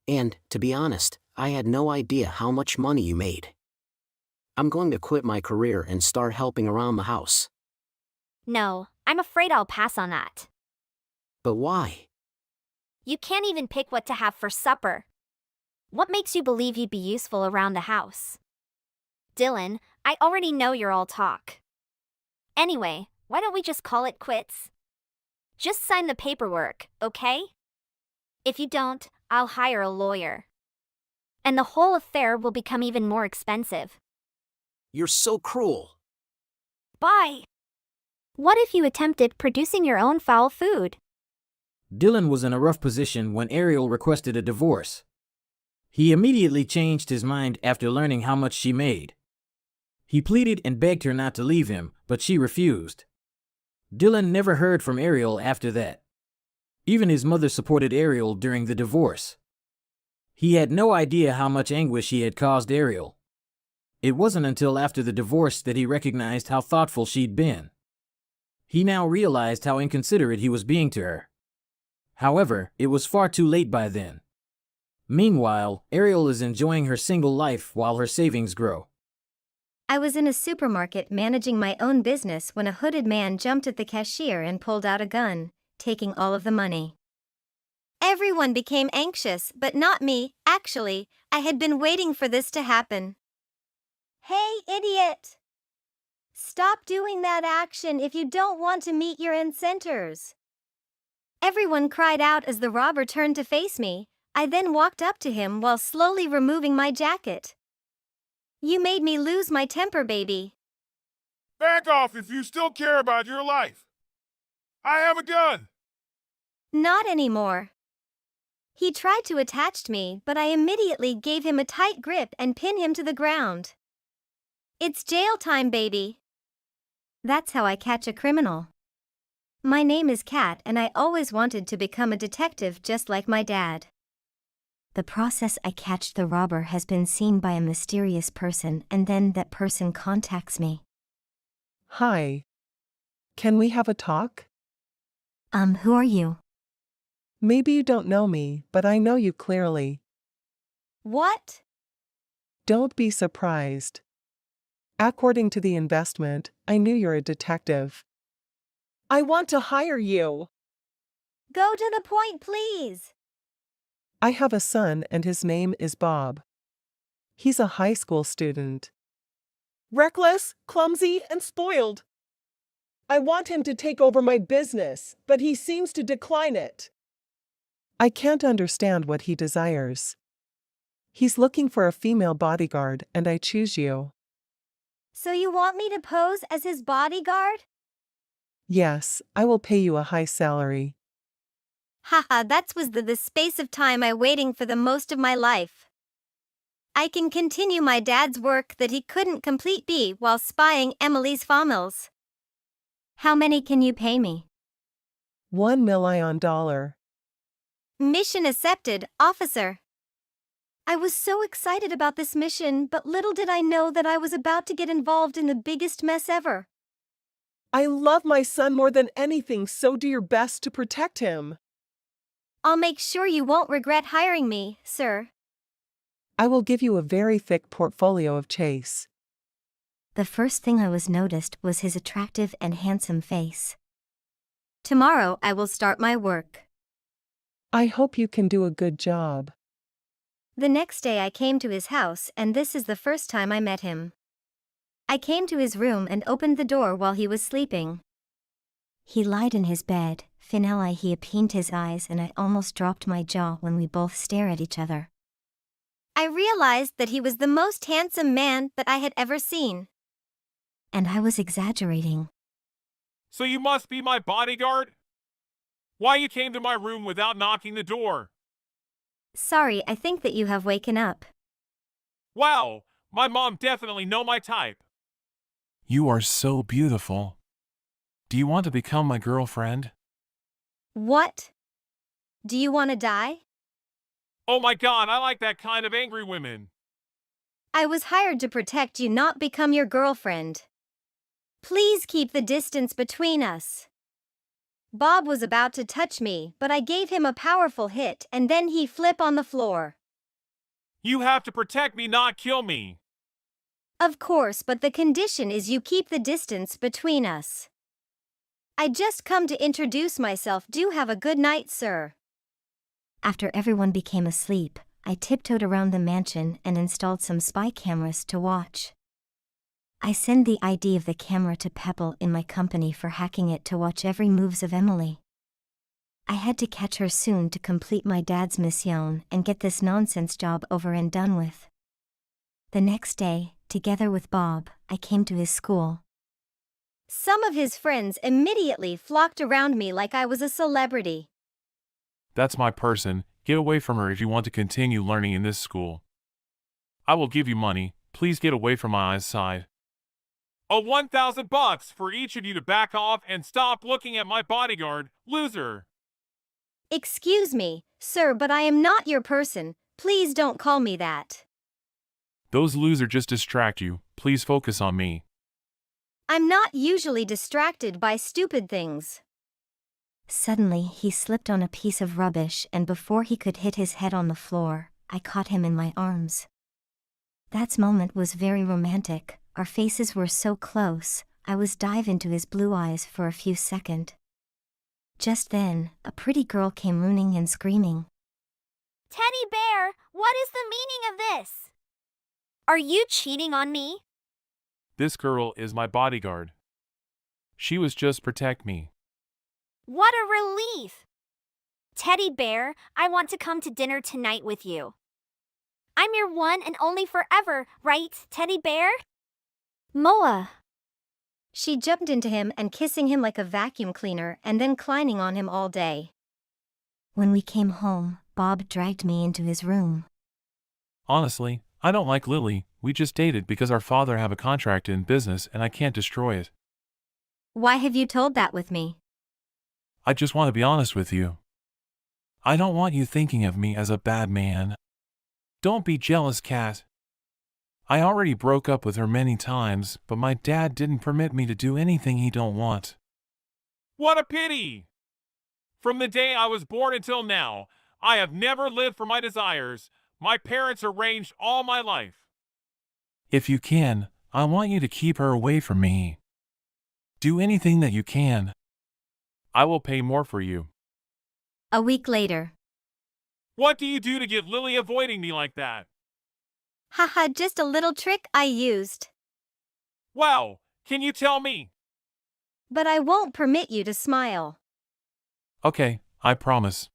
And, to be honest, I had no idea how much money you made. I'm going to quit my career and start helping around the house. No, I'm afraid I'll pass on that. But why? You can't even pick what to have for supper. What makes you believe you'd be useful around the house? Dylan, I already know you're all talk. Anyway, why don't we just call it quits? Just sign the paperwork, okay? If you don't, I'll hire a lawyer. And the whole affair will become even more expensive. You're so cruel. Bye! What if you attempted producing your own foul food? Dylan was in a rough position when Ariel requested a divorce. He immediately changed his mind after learning how much she made. He pleaded and begged her not to leave him, but she refused. Dylan never heard from Ariel after that. Even his mother supported Ariel during the divorce. He had no idea how much anguish he had caused Ariel. It wasn't until after the divorce that he recognized how thoughtful she'd been. He now realized how inconsiderate he was being to her. However, it was far too late by then. Meanwhile, Ariel is enjoying her single life while her savings grow. I was in a supermarket managing my own business when a hooded man jumped at the cashier and pulled out a gun, taking all of the money. Everyone became anxious, but not me. Actually, I had been waiting for this to happen. Hey, idiot! Stop doing that action if you don't want to meet your incentives. Everyone cried out as the robber turned to face me. I then walked up to him while slowly removing my jacket. You made me lose my temper, baby. Back off if you still care about your life. I have a gun. Not anymore. He tried to attach me, but I immediately gave him a tight grip and pinned him to the ground. It's jail time, baby. That's how I catch a criminal. My name is Kat, and I always wanted to become a detective just like my dad. The process I catch the robber has been seen by a mysterious person, and then that person contacts me. Hi. Can we have a talk? Who are you? Maybe you don't know me, but I know you clearly. What? Don't be surprised. According to the investment, I knew you're a detective. I want to hire you. Go to the point, please. I have a son and his name is Bob. He's a high school student. Reckless, clumsy, and spoiled. I want him to take over my business, but he seems to decline it. I can't understand what he desires. He's looking for a female bodyguard, and I choose you. So you want me to pose as his bodyguard? Yes, I will pay you a high salary. Haha, that was the space of time I waiting for the most of my life. I can continue my dad's work that he couldn't complete B while spying Emily's famils. How many can you pay me? $1 million. Mission accepted, officer. I was so excited about this mission, but little did I know that I was about to get involved in the biggest mess ever. I love my son more than anything, so do your best to protect him. I'll make sure you won't regret hiring me, sir. I will give you a very thick portfolio of Chase. The first thing I was noticed was his attractive and handsome face. Tomorrow I will start my work. I hope you can do a good job. The next day I came to his house, and this is the first time I met him. I came to his room and opened the door while he was sleeping. He lied in his bed, finally he opened his eyes, and I almost dropped my jaw when we both stared at each other. I realized that he was the most handsome man that I had ever seen. And I was exaggerating. So you must be my bodyguard? Why you came to my room without knocking the door? Sorry, I think that you have waken up. Wow, my mom definitely know my type. You are so beautiful. Do you want to become my girlfriend? What? Do you want to die? Oh my god, I like that kind of angry women. I was hired to protect you, not become your girlfriend. Please keep the distance between us. Bob was about to touch me, but I gave him a powerful hit and then he flipped on the floor. You have to protect me, not kill me. Of course, but the condition is you keep the distance between us. I just come to introduce myself. Do have a good night, sir. After everyone became asleep, I tiptoed around the mansion and installed some spy cameras to watch. I send the ID of the camera to Pebble in my company for hacking it to watch every moves of Emily. I had to catch her soon to complete my dad's mission and get this nonsense job over and done with. The next day, together with Bob, I came to his school. Some of his friends immediately flocked around me like I was a celebrity. That's my person. Get away from her if you want to continue learning in this school. I will give you money. Please get away from my eyesight. Oh, $1,000 for each of you to back off and stop looking at my bodyguard, loser. Excuse me, sir, but I am not your person. Please don't call me that. Those losers just distract you. Please focus on me. I'm not usually distracted by stupid things. Suddenly, he slipped on a piece of rubbish, and before he could hit his head on the floor, I caught him in my arms. That moment was very romantic. Our faces were so close, I was dive into his blue eyes for a few seconds. Just then, a pretty girl came running and screaming. Teddy bear, what is the meaning of this? Are you cheating on me? This girl is my bodyguard. She was just protect me. What a relief! Teddy bear, I want to come to dinner tonight with you. I'm your one and only forever, right, Teddy bear? Moa! She jumped into him and kissing him like a vacuum cleaner and then climbing on him all day. When we came home, Bob dragged me into his room. Honestly, I don't like Lily. We just dated because our father have a contract in business and I can't destroy it. Why have you told that with me? I just want to be honest with you. I don't want you thinking of me as a bad man. Don't be jealous, Kat. I already broke up with her many times, but my dad didn't permit me to do anything he don't want. What a pity! From the day I was born until now, I have never lived for my desires. My parents arranged all my life. If you can, I want you to keep her away from me. Do anything that you can. I will pay more for you. A week later. What do you do to get Lily avoiding me like that? Haha, just a little trick I used. Wow, can you tell me? But I won't permit you to smile. Okay, I promise.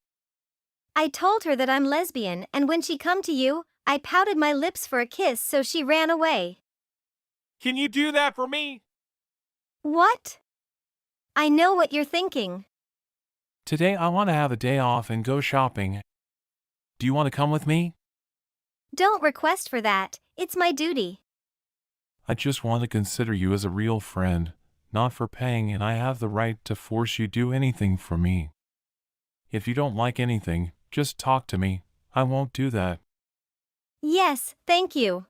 I told her that I'm lesbian, and when she come to you, I pouted my lips for a kiss, so she ran away. Can you do that for me? What? I know what you're thinking. Today I want to have a day off and go shopping. Do you want to come with me? Don't request for that. It's my duty. I just want to consider you as a real friend, not for paying, and I have the right to force you do anything for me. If you don't like anything, just talk to me. I won't do that. Yes, thank you.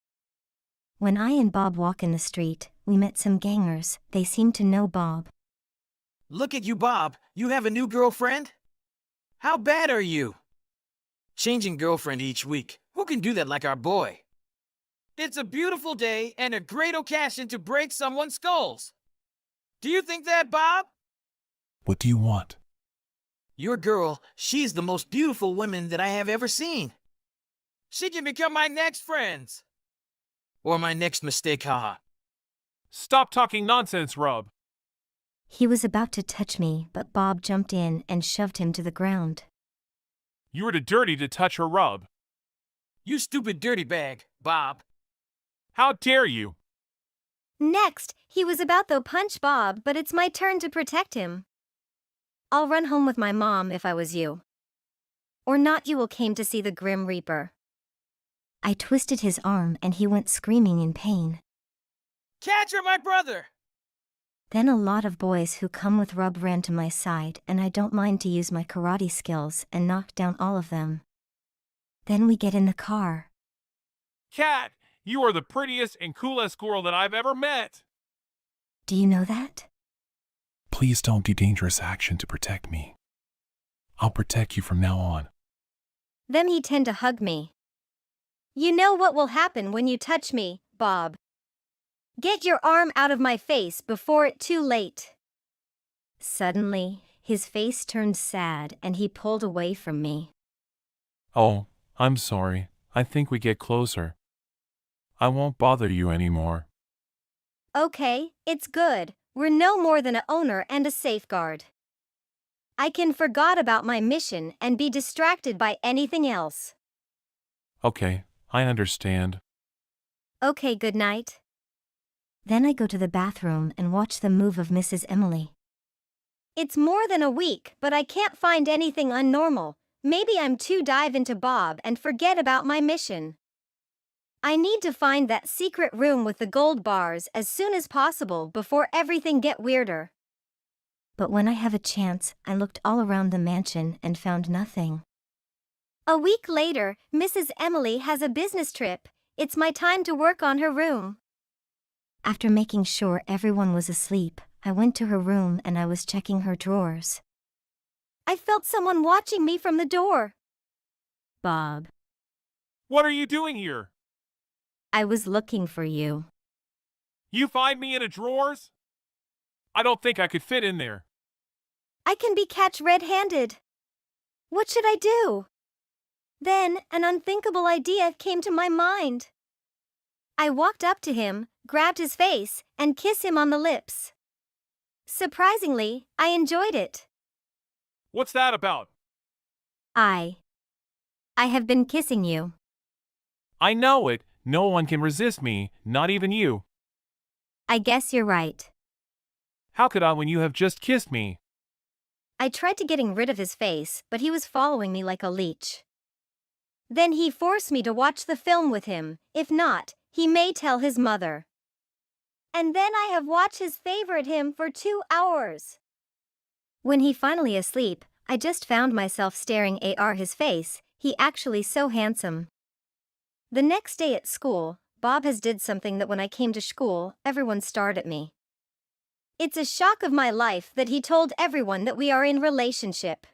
When I and Bob walk in the street, we met some gangers. They seemed to know Bob. Look at you, Bob. You have a new girlfriend? How bad are you? Changing girlfriend each week. Who can do that like our boy? It's a beautiful day and a great occasion to break someone's skulls. Do you think that, Bob? What do you want? Your girl, she's the most beautiful woman that I have ever seen. She can become my next friends. Or my next mistake, haha. Stop talking nonsense, Rub. He was about to touch me, but Bob jumped in and shoved him to the ground. You were too dirty to touch her, Rub. You stupid dirty bag, Bob. How dare you? Next, he was about to punch Bob, but it's my turn to protect him. I'll run home with my mom if I was you. Or not, you will came to see the Grim Reaper. I twisted his arm and he went screaming in pain. Catch her, my brother! Then a lot of boys who come with Rub ran to my side, and I don't mind to use my karate skills and knock down all of them. Then we get in the car. Kat, you are the prettiest and coolest girl that I've ever met. Do you know that? Please don't do dangerous action to protect me. I'll protect you from now on. Then he tend to hug me. You know what will happen when you touch me, Bob. Get your arm out of my face before it's too late. Suddenly, his face turned sad and he pulled away from me. Oh, I'm sorry. I think we get closer. I won't bother you anymore. Okay, it's good. We're no more than an owner and a safeguard. I can forget about my mission and be distracted by anything else. Okay, I understand. Okay, good night. Then I go to the bathroom and watch the move of Mrs. Emily. It's more than a week, but I can't find anything unnormal. Maybe I'm too dive into Bob and forget about my mission. I need to find that secret room with the gold bars as soon as possible before everything get weirder. But when I have a chance, I looked all around the mansion and found nothing. A week later, Mrs. Emily has a business trip. It's my time to work on her room. After making sure everyone was asleep, I went to her room and I was checking her drawers. I felt someone watching me from the door. Bob, What are you doing here? I was looking for you. You find me in a drawers? I don't think I could fit in there. I can be catch red-handed. What should I do? Then, an unthinkable idea came to my mind. I walked up to him, grabbed his face, and kissed him on the lips. Surprisingly, I enjoyed it. What's that about? I have been kissing you. I know it. No one can resist me, not even you. I guess you're right. How could I when you have just kissed me? I tried to getting rid of his face, but he was following me like a leech. Then he forced me to watch the film with him. If not, he may tell his mother. And then I have watched his favorite him for 2 hours. When he finally asleep, I just found myself staring at his face. He actually so handsome. The next day at school, Bob has did something that when I came to school, everyone stared at me. It's a shock of my life that he told everyone that we are in relationship.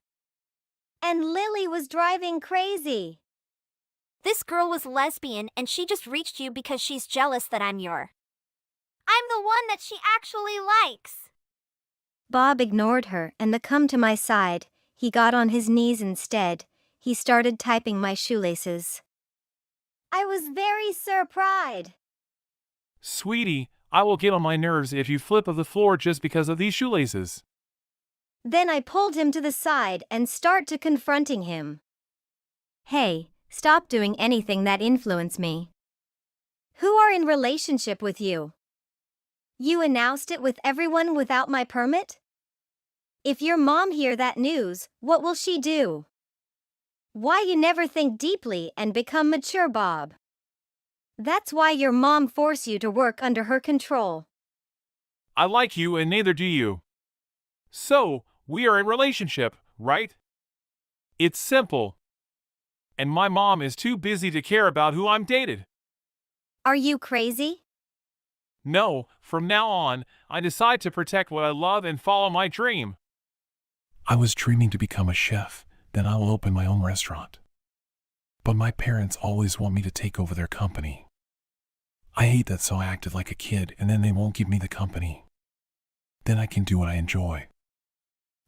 And Lily was driving crazy. This girl was lesbian and she just reached you because she's jealous that I'm I'm the one that she actually likes. Bob ignored her and come to my side. He got on his knees instead. He started typing my shoelaces. I was very surprised. Sweetie, I will get on my nerves if you flip of the floor just because of these shoelaces. Then I pulled him to the side and start to confronting him. Hey, stop doing anything that influence me. Who are in relationship with you? You announced it with everyone without my permit? If your mom hear that news, what will she do? Why you never think deeply and become mature, Bob? That's why your mom force you to work under her control. I like you and neither do you. So, we are in relationship, right? It's simple. And my mom is too busy to care about who I'm dated. Are you crazy? No, from now on, I decide to protect what I love and follow my dream. I was dreaming to become a chef, then I will open my own restaurant. But my parents always want me to take over their company. I hate that, so I acted like a kid and then they won't give me the company. Then I can do what I enjoy.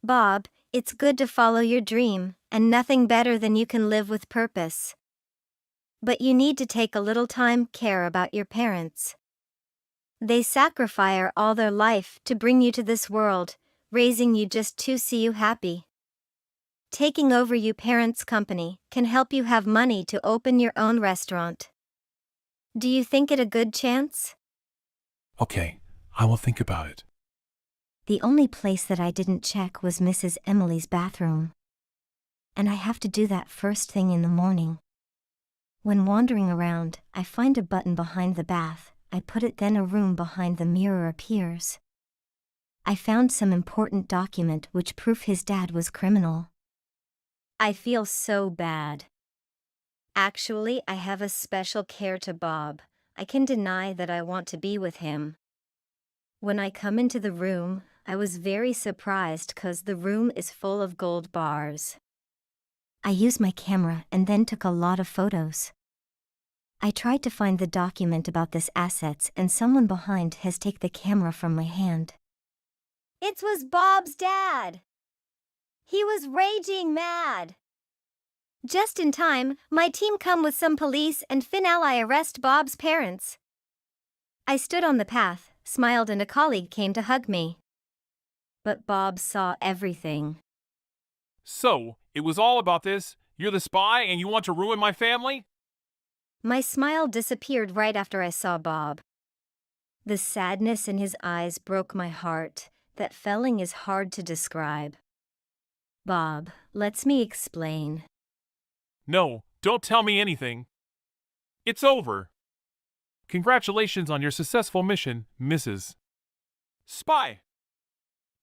Bob, it's good to follow your dream, and nothing better than you can live with purpose. But you need to take a little time care about your parents. They sacrifice all their life to bring you to this world, raising you just to see you happy. Taking over your parents' company can help you have money to open your own restaurant. Do you think it a good chance? Okay, I will think about it. The only place that I didn't check was Mrs. Emily's bathroom. And I have to do that first thing in the morning. When wandering around, I find a button behind the bath. I put it, then a room behind the mirror appears. I found some important document which proof his dad was criminal. I feel so bad. Actually, I have a special care to Bob. I can deny that I want to be with him. When I come into the room, I was very surprised cause the room is full of gold bars. I used my camera and then took a lot of photos. I tried to find the document about this assets and someone behind has taken the camera from my hand. It was Bob's dad. He was raging mad. Just in time, my team come with some police and finally arrest Bob's parents. I stood on the path, smiled, and a colleague came to hug me. But Bob saw everything. So, it was all about this? You're the spy and you want to ruin my family? My smile disappeared right after I saw Bob. The sadness in his eyes broke my heart. That feeling is hard to describe. Bob, let me explain. No, don't tell me anything. It's over. Congratulations on your successful mission, Mrs. Spy.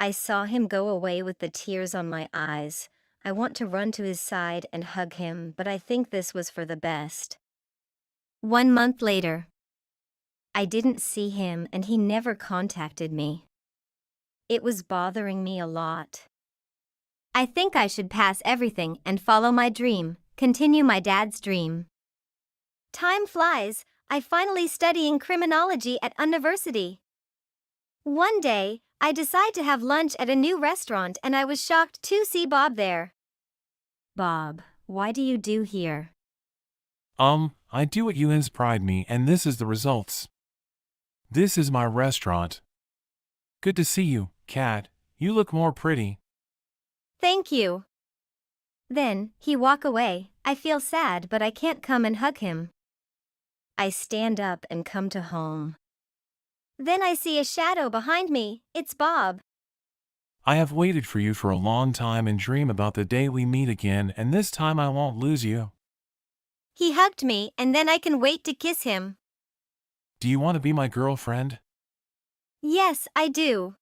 I saw him go away with the tears on my eyes. I want to run to his side and hug him, but I think this was for the best. 1 month later. I didn't see him and he never contacted me. It was bothering me a lot. I think I should pass everything and follow my dream, continue my dad's dream. Time flies. I finally studying criminology at university. One day, I decide to have lunch at a new restaurant and I was shocked to see Bob there. Bob, why do you do here? I do what you inspired me and this is the results. This is my restaurant. Good to see you, Kat. You look more pretty. Thank you. Then, he walk away. I feel sad but I can't come and hug him. I stand up and come to home. Then I see a shadow behind me. It's Bob. I have waited for you for a long time and dream about the day we meet again and this time I won't lose you. He hugged me and then I can wait to kiss him. Do you want to be my girlfriend? Yes, I do.